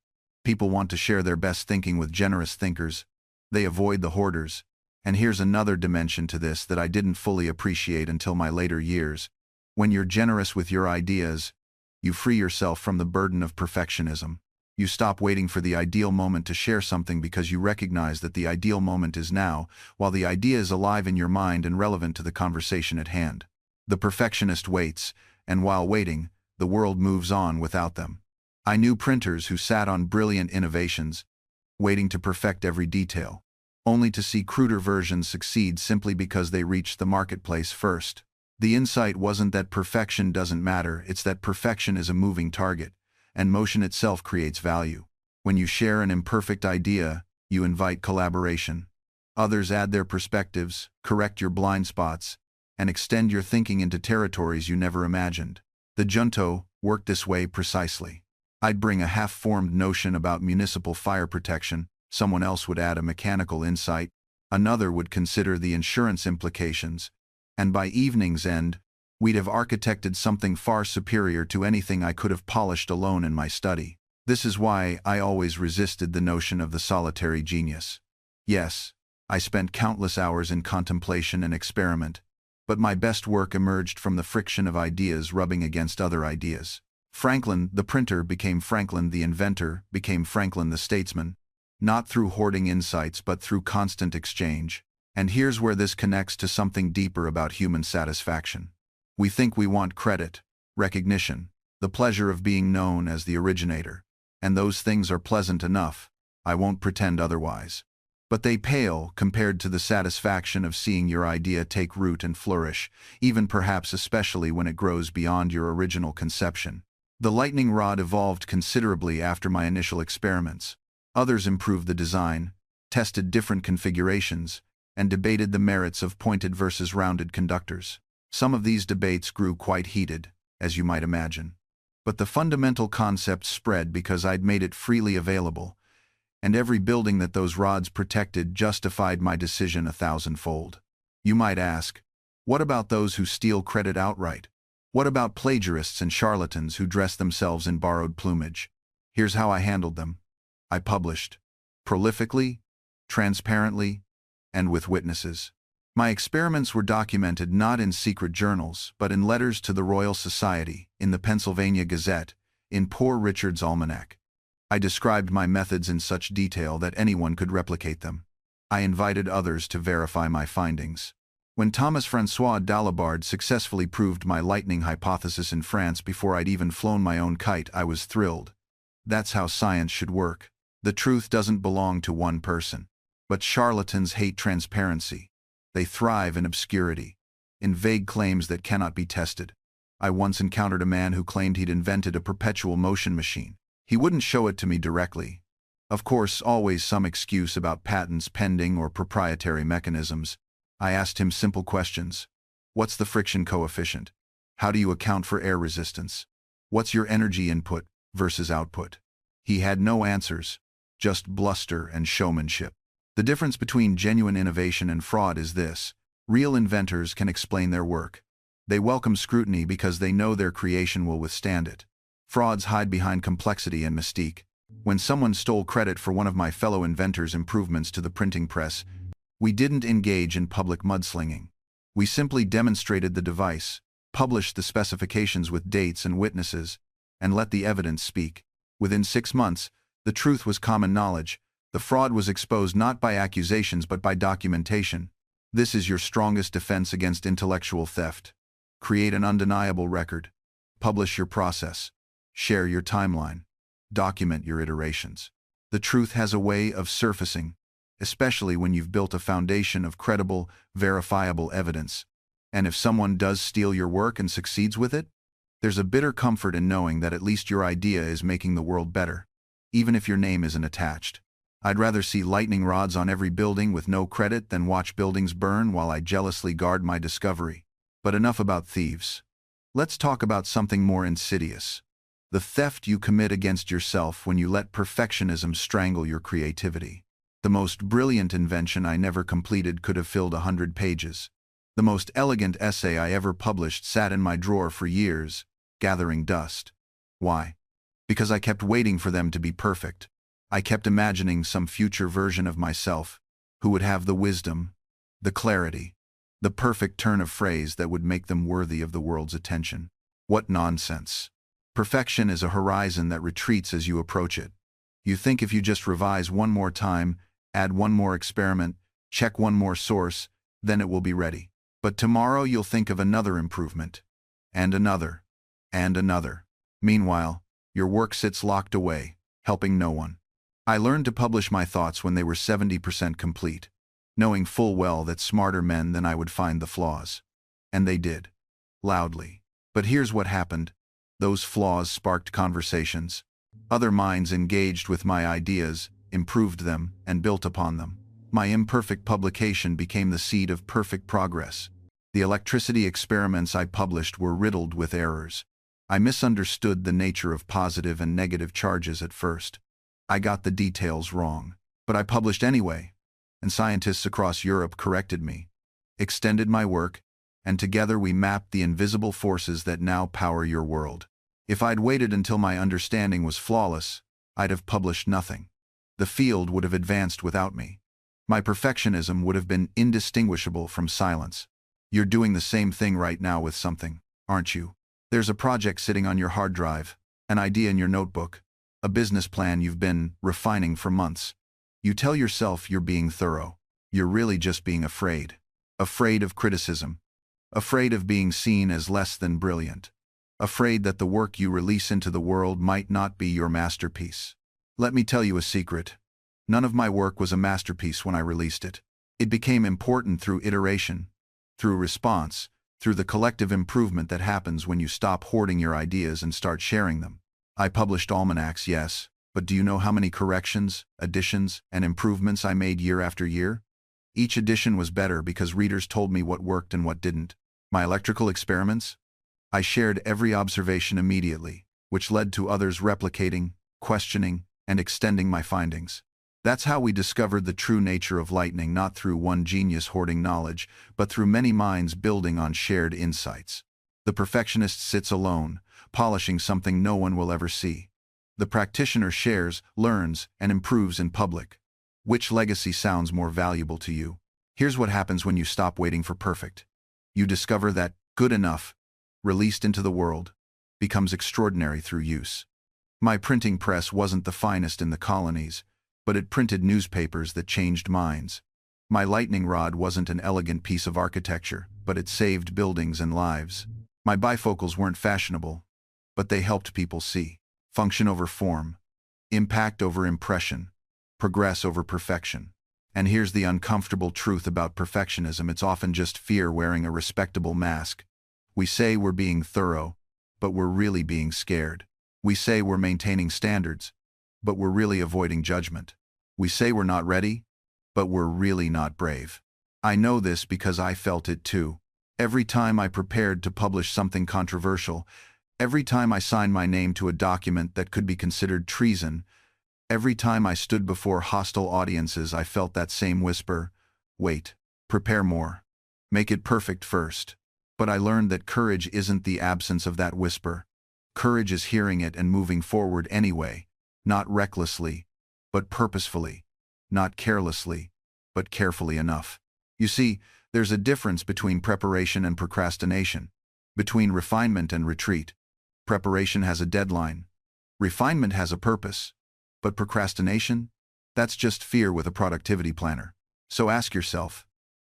People want to share their best thinking with generous thinkers. They avoid the hoarders. And here's another dimension to this that I didn't fully appreciate until my later years. When you're generous with your ideas, you free yourself from the burden of perfectionism. You stop waiting for the ideal moment to share something because you recognize that the ideal moment is now, while the idea is alive in your mind and relevant to the conversation at hand. The perfectionist waits, and while waiting, the world moves on without them. I knew printers who sat on brilliant innovations, waiting to perfect every detail, only to see cruder versions succeed simply because they reached the marketplace first. The insight wasn't that perfection doesn't matter, it's that perfection is a moving target, and motion itself creates value. When you share an imperfect idea, you invite collaboration. Others add their perspectives, correct your blind spots, and extend your thinking into territories you never imagined. The Junto worked this way precisely. I'd bring a half-formed notion about municipal fire protection, someone else would add a mechanical insight, another would consider the insurance implications, and by evening's end, we'd have architected something far superior to anything I could have polished alone in my study. This is why I always resisted the notion of the solitary genius. Yes, I spent countless hours in contemplation and experiment, but my best work emerged from the friction of ideas rubbing against other ideas. Franklin, the printer, became Franklin the inventor, became Franklin the statesman, not through hoarding insights but through constant exchange. And here's where this connects to something deeper about human satisfaction. We think we want credit, recognition, the pleasure of being known as the originator. And those things are pleasant enough, I won't pretend otherwise. But they pale compared to the satisfaction of seeing your idea take root and flourish, even perhaps especially when it grows beyond your original conception. The lightning rod evolved considerably after my initial experiments. Others improved the design, tested different configurations, and debated the merits of pointed versus rounded conductors. Some of these debates grew quite heated, as you might imagine. But the fundamental concept spread because I'd made it freely available, and every building that those rods protected justified my decision 1,000-fold. You might ask, what about those who steal credit outright? What about plagiarists and charlatans who dress themselves in borrowed plumage? Here's how I handled them. I published, prolifically, transparently, and with witnesses. My experiments were documented not in secret journals, but in letters to the Royal Society, in the Pennsylvania Gazette, in Poor Richard's Almanac. I described my methods in such detail that anyone could replicate them. I invited others to verify my findings. When Thomas-François Dalibard successfully proved my lightning hypothesis in France before I'd even flown my own kite, I was thrilled. That's how science should work. The truth doesn't belong to one person. But charlatans hate transparency. They thrive in obscurity, in vague claims that cannot be tested. I once encountered a man who claimed he'd invented a perpetual motion machine. He wouldn't show it to me directly. Of course, always some excuse about patents pending or proprietary mechanisms. I asked him simple questions. What's the friction coefficient? How do you account for air resistance? What's your energy input versus output? He had no answers, just bluster and showmanship. The difference between genuine innovation and fraud is this: real inventors can explain their work. They welcome scrutiny because they know their creation will withstand it. Frauds hide behind complexity and mystique. When someone stole credit for one of my fellow inventors' improvements to the printing press, we didn't engage in public mudslinging. We simply demonstrated the device, published the specifications with dates and witnesses, and let the evidence speak. Within 6 months, the truth was common knowledge. The fraud was exposed not by accusations but by documentation. This is your strongest defense against intellectual theft. Create an undeniable record. Publish your process. Share your timeline. Document your iterations. The truth has a way of surfacing, especially when you've built a foundation of credible, verifiable evidence. And if someone does steal your work and succeeds with it, there's a bitter comfort in knowing that at least your idea is making the world better, even if your name isn't attached. I'd rather see lightning rods on every building with no credit than watch buildings burn while I jealously guard my discovery. But enough about thieves. Let's talk about something more insidious. The theft you commit against yourself when you let perfectionism strangle your creativity. The most brilliant invention I never completed could have filled 100 pages. The most elegant essay I ever published sat in my drawer for years, gathering dust. Why? Because I kept waiting for them to be perfect. I kept imagining some future version of myself who would have the wisdom, the clarity, the perfect turn of phrase that would make them worthy of the world's attention. What nonsense. Perfection is a horizon that retreats as you approach it. You think if you just revise one more time, add one more experiment, check one more source, then it will be ready. But tomorrow you'll think of another improvement, and another, and another. Meanwhile, your work sits locked away, helping no one. I learned to publish my thoughts when they were 70% complete, knowing full well that smarter men than I would find the flaws. And they did. Loudly. But here's what happened. Those flaws sparked conversations. Other minds engaged with my ideas, improved them, and built upon them. My imperfect publication became the seed of perfect progress. The electricity experiments I published were riddled with errors. I misunderstood the nature of positive and negative charges at first. I got the details wrong. But I published anyway, and scientists across Europe corrected me, extended my work, and together we mapped the invisible forces that now power your world. If I'd waited until my understanding was flawless, I'd have published nothing. The field would have advanced without me. My perfectionism would have been indistinguishable from silence. You're doing the same thing right now with something, aren't you? There's a project sitting on your hard drive, an idea in your notebook, a business plan you've been refining for months. You tell yourself you're being thorough. You're really just being afraid. Afraid of criticism. Afraid of being seen as less than brilliant. Afraid that the work you release into the world might not be your masterpiece. Let me tell you a secret. None of my work was a masterpiece when I released it. It became important through iteration, through response, through the collective improvement that happens when you stop hoarding your ideas and start sharing them. I published almanacs, yes, but do you know how many corrections, additions, and improvements I made year after year? Each edition was better because readers told me what worked and what didn't. My electrical experiments? I shared every observation immediately, which led to others replicating, questioning, and extending my findings. That's how we discovered the true nature of lightning, not through one genius hoarding knowledge, but through many minds building on shared insights. The perfectionist sits alone, polishing something no one will ever see. The practitioner shares, learns, and improves in public. Which legacy sounds more valuable to you? Here's what happens when you stop waiting for perfect. You discover that good enough, released into the world, becomes extraordinary through use. My printing press wasn't the finest in the colonies, but it printed newspapers that changed minds. My lightning rod wasn't an elegant piece of architecture, but it saved buildings and lives. My bifocals weren't fashionable, but they helped people see. Function over form, impact over impression, progress over perfection. And here's the uncomfortable truth about perfectionism: it's often just fear wearing a respectable mask. We say we're being thorough, but we're really being scared. We say we're maintaining standards, but we're really avoiding judgment. We say we're not ready, but we're really not brave. I know this because I felt it too. Every time I prepared to publish something controversial, every time I signed my name to a document that could be considered treason, every time I stood before hostile audiences, I felt that same whisper: wait, prepare more, make it perfect first. But I learned that courage isn't the absence of that whisper. Courage is hearing it and moving forward anyway, not recklessly, but purposefully, not carelessly, but carefully enough. You see, there's a difference between preparation and procrastination, between refinement and retreat. Preparation has a deadline. Refinement has a purpose. But procrastination? That's just fear with a productivity planner. So ask yourself,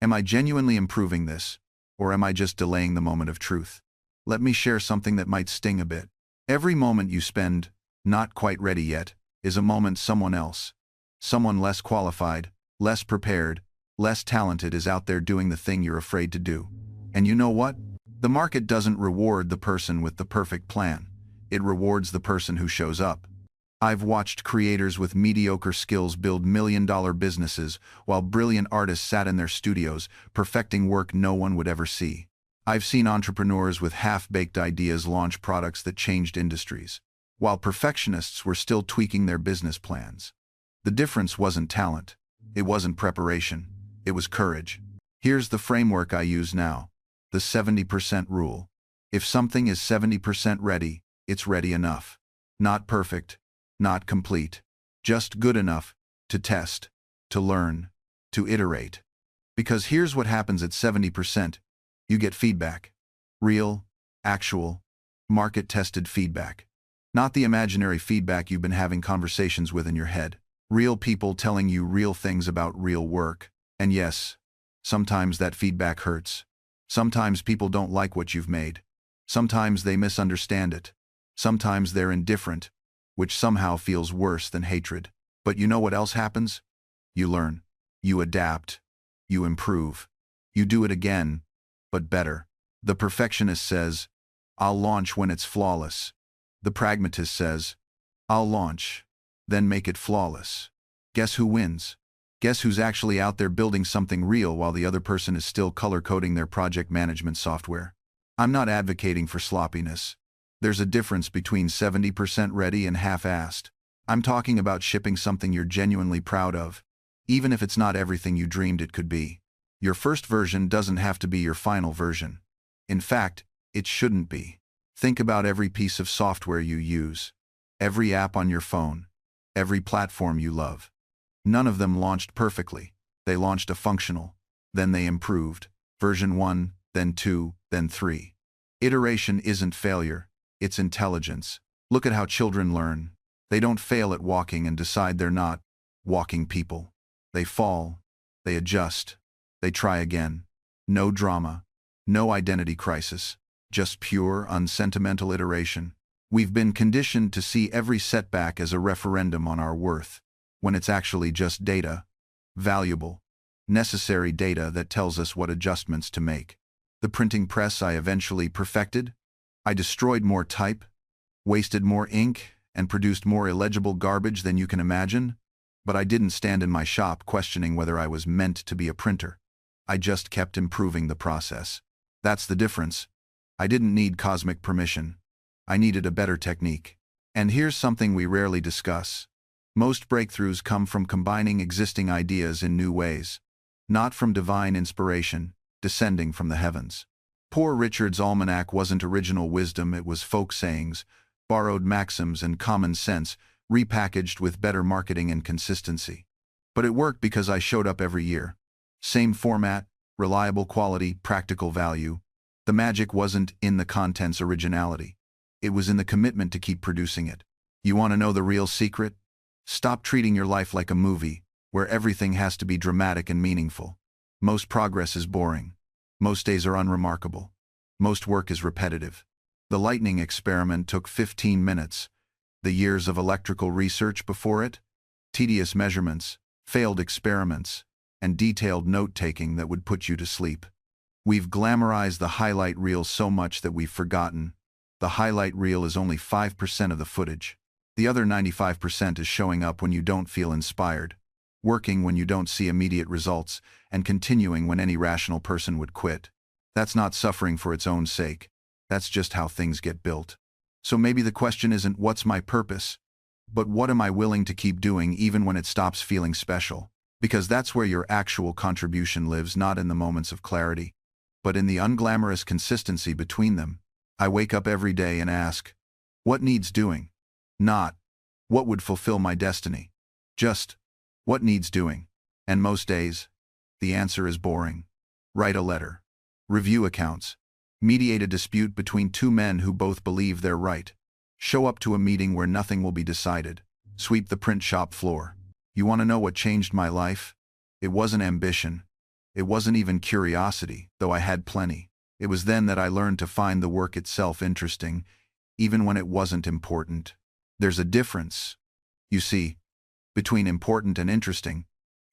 am I genuinely improving this, or am I just delaying the moment of truth? Let me share something that might sting a bit. Every moment you spend, not quite ready yet, is a moment someone else, someone less qualified, less prepared, less talented is out there doing the thing you're afraid to do. And you know what? The market doesn't reward the person with the perfect plan. It rewards the person who shows up. I've watched creators with mediocre skills build million-dollar businesses while brilliant artists sat in their studios, perfecting work no one would ever see. I've seen entrepreneurs with half-baked ideas launch products that changed industries, while perfectionists were still tweaking their business plans. The difference wasn't talent. It wasn't preparation. It was courage. Here's the framework I use now: the 70% rule. If something is 70% ready, it's ready enough. Not perfect, not complete, just good enough to test, to learn, to iterate. Because here's what happens at 70%. You get feedback. Real, actual, market-tested feedback. Not the imaginary feedback you've been having conversations with in your head. Real people telling you real things about real work. And yes, sometimes that feedback hurts. Sometimes people don't like what you've made. Sometimes they misunderstand it. Sometimes they're indifferent, which somehow feels worse than hatred. But you know what else happens? You learn. You adapt. You improve. You do it again, but better. The perfectionist says, I'll launch when it's flawless. The pragmatist says, I'll launch, then make it flawless. Guess who wins? Guess who's actually out there building something real while the other person is still color-coding their project management software? I'm not advocating for sloppiness. There's a difference between 70% ready and half-assed. I'm talking about shipping something you're genuinely proud of, even if it's not everything you dreamed it could be. Your first version doesn't have to be your final version. In fact, it shouldn't be. Think about every piece of software you use, every app on your phone, every platform you love. None of them launched perfectly. They launched a functional, then they improved. Version 1, then 2, then 3. Iteration isn't failure, it's intelligence. Look at how children learn. They don't fail at walking and decide they're not walking people. They fall, they adjust, they try again. No drama, no identity crisis, just pure, unsentimental iteration. We've been conditioned to see every setback as a referendum on our worth, when it's actually just data, valuable, necessary data that tells us what adjustments to make. The printing press I eventually perfected. I destroyed more type, wasted more ink, and produced more illegible garbage than you can imagine, but I didn't stand in my shop questioning whether I was meant to be a printer. I just kept improving the process. That's the difference. I didn't need cosmic permission. I needed a better technique. And here's something we rarely discuss. Most breakthroughs come from combining existing ideas in new ways, not from divine inspiration, descending from the heavens. Poor Richard's Almanac wasn't original wisdom, it was folk sayings, borrowed maxims and common sense, repackaged with better marketing and consistency. But it worked because I showed up every year. Same format, reliable quality, practical value. The magic wasn't in the content's originality. It was in the commitment to keep producing it. You want to know the real secret? Stop treating your life like a movie, where everything has to be dramatic and meaningful. Most progress is boring. Most days are unremarkable. Most work is repetitive. The lightning experiment took 15 minutes. The years of electrical research before it, tedious measurements, failed experiments, and detailed note-taking that would put you to sleep. We've glamorized the highlight reel so much that we've forgotten. The highlight reel is only 5% of the footage. The other 95% is showing up when you don't feel inspired, working when you don't see immediate results, and continuing when any rational person would quit. That's not suffering for its own sake. That's just how things get built. So maybe the question isn't what's my purpose, but what am I willing to keep doing even when it stops feeling special? Because that's where your actual contribution lives, not in the moments of clarity, but in the unglamorous consistency between them. I wake up every day and ask, what needs doing? Not, what would fulfill my destiny? Just, what needs doing? And most days, the answer is boring. Write a letter. Review accounts. Mediate a dispute between two men who both believe they're right. Show up to a meeting where nothing will be decided. Sweep the print shop floor. You want to know what changed my life? It wasn't ambition. It wasn't even curiosity, though I had plenty. It was then that I learned to find the work itself interesting, even when it wasn't important. There's a difference, you see, between important and interesting.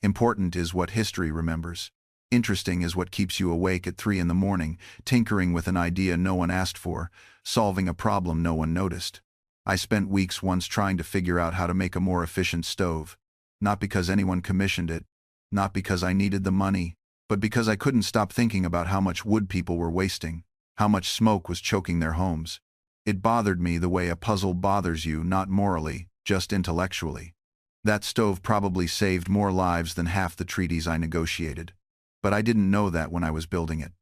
Important is what history remembers. Interesting is what keeps you awake at 3 in the morning, tinkering with an idea no one asked for, solving a problem no one noticed. I spent weeks once trying to figure out how to make a more efficient stove. Not because anyone commissioned it, not because I needed the money, but because I couldn't stop thinking about how much wood people were wasting, how much smoke was choking their homes. It bothered me the way a puzzle bothers you, not morally, just intellectually. That stove probably saved more lives than half the treaties I negotiated. But I didn't know that when I was building it.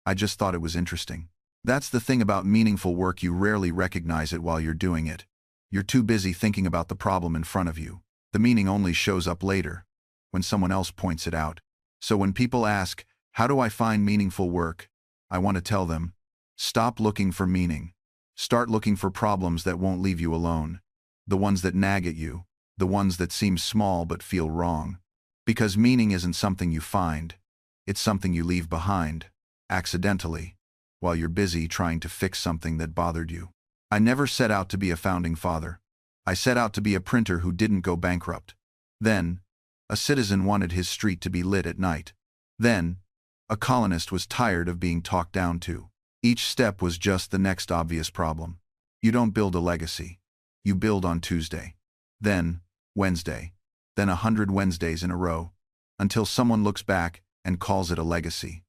I just thought it was interesting. That's the thing about meaningful work, you rarely recognize it while you're doing it. You're too busy thinking about the problem in front of you. The meaning only shows up later, when someone else points it out. So when people ask, how do I find meaningful work? I want to tell them, stop looking for meaning. Start looking for problems that won't leave you alone. The ones that nag at you. The ones that seem small but feel wrong. Because meaning isn't something you find. It's something you leave behind, accidentally, while you're busy trying to fix something that bothered you. I never set out to be a founding father. I set out to be a printer who didn't go bankrupt. Then, a citizen wanted his street to be lit at night. Then, a colonist was tired of being talked down to. Each step was just the next obvious problem. You don't build a legacy. You build on Tuesday. Then, Wednesday. Then 100 Wednesdays in a row. Until someone looks back and calls it a legacy.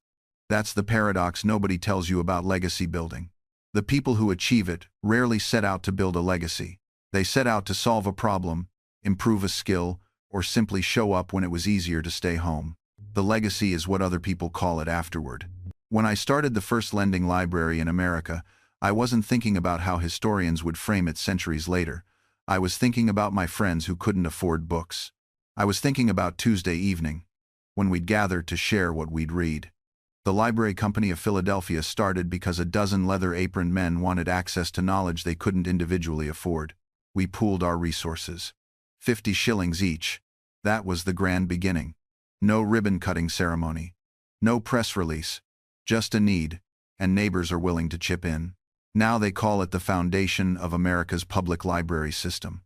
That's the paradox nobody tells you about legacy building. The people who achieve it rarely set out to build a legacy. They set out to solve a problem, improve a skill, or simply show up when it was easier to stay home. The legacy is what other people call it afterward. When I started the first lending library in America, I wasn't thinking about how historians would frame it centuries later. I was thinking about my friends who couldn't afford books. I was thinking about Tuesday evening, when we'd gather to share what we'd read. The Library Company of Philadelphia started because a dozen leather-aproned men wanted access to knowledge they couldn't individually afford. We pooled our resources. 50 shillings each. That was the grand beginning. No ribbon-cutting ceremony. No press release. Just a need, and neighbors are willing to chip in. Now they call it the foundation of America's public library system.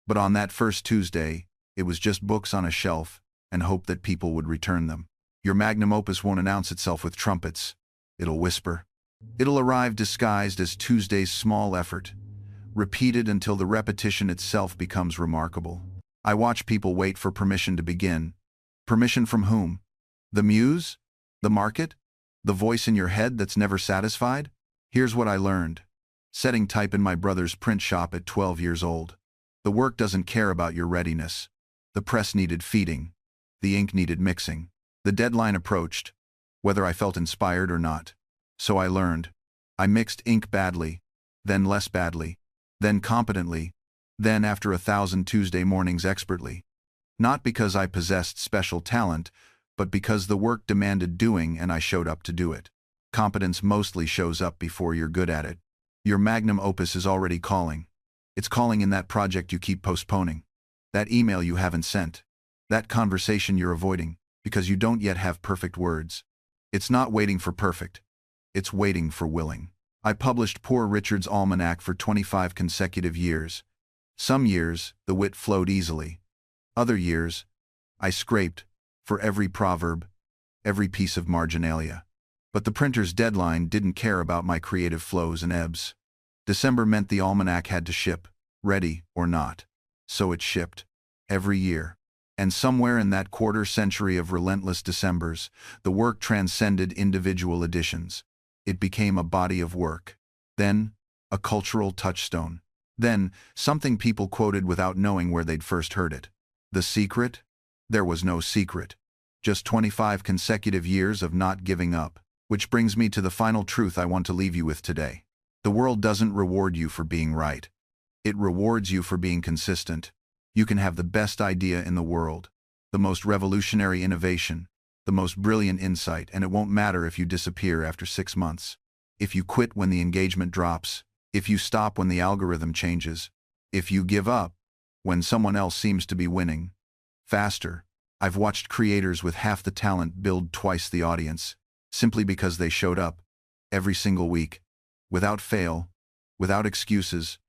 But on that first Tuesday, it was just books on a shelf, and hope that people would return them. Your magnum opus won't announce itself with trumpets. It'll whisper. It'll arrive disguised as Tuesday's small effort, repeated until the repetition itself becomes remarkable. I watch people wait for permission to begin. Permission from whom? The muse? The market? The voice in your head that's never satisfied? Here's what I learned. Setting type in my brother's print shop at 12 years old. The work doesn't care about your readiness. The press needed feeding. The ink needed mixing. The deadline approached, whether I felt inspired or not. So I learned. I mixed ink badly, then less badly, then competently, then after 1,000 Tuesday mornings expertly. Not because I possessed special talent, but because the work demanded doing and I showed up to do it. Competence mostly shows up before you're good at it. Your magnum opus is already calling. It's calling in that project you keep postponing, that email you haven't sent, that conversation you're avoiding because you don't yet have perfect words. It's not waiting for perfect. It's waiting for willing. I published Poor Richard's Almanac for 25 consecutive years. Some years, the wit flowed easily. Other years, I scraped for every proverb, every piece of marginalia. But the printer's deadline didn't care about my creative flows and ebbs. December meant the almanac had to ship, ready or not. So it shipped, every year. And somewhere in that quarter century of relentless Decembers, the work transcended individual editions. It became a body of work. Then, a cultural touchstone. Then, something people quoted without knowing where they'd first heard it. The secret? There was no secret. Just 25 consecutive years of not giving up. Which brings me to the final truth I want to leave you with today. The world doesn't reward you for being right. It rewards you for being consistent. You can have the best idea in the world, the most revolutionary innovation, the most brilliant insight, and it won't matter if you disappear after 6 months. If you quit when the engagement drops, if you stop when the algorithm changes, if you give up when someone else seems to be winning. Faster. I've watched creators with half the talent build twice the audience, simply because they showed up, every single week, without fail, without excuses.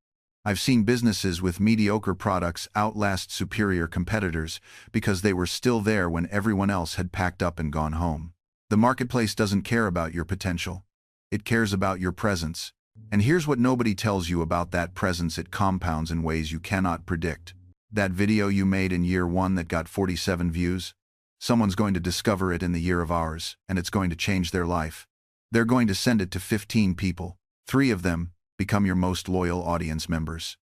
I've seen businesses with mediocre products outlast superior competitors because they were still there when everyone else had packed up and gone home. The marketplace doesn't care about your potential. It cares about your presence. And here's what nobody tells you about that presence: it compounds in ways you cannot predict. That video you made in year 1 that got 47 views, someone's going to discover it in the year of ours, and it's going to change their life. They're going to send it to 15 people. 3 of them become your most loyal audience members.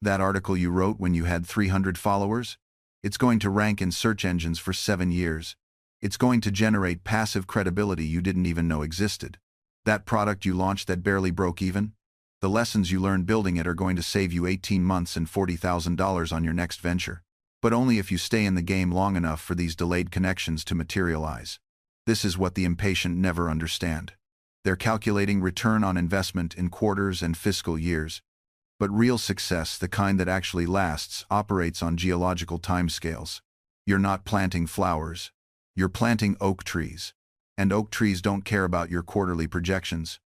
That article you wrote when you had 300 followers, it's going to rank in search engines for 7 years. It's going to generate passive credibility you didn't even know existed. That product you launched that barely broke even, the lessons you learned building it are going to save you 18 months and $40,000 on your next venture. But only if you stay in the game long enough for these delayed connections to materialize. This is what the impatient never understand. They're calculating return on investment in quarters and fiscal years. But real success, the kind that actually lasts, operates on geological timescales. You're not planting flowers. You're planting oak trees. And oak trees don't care about your quarterly projections.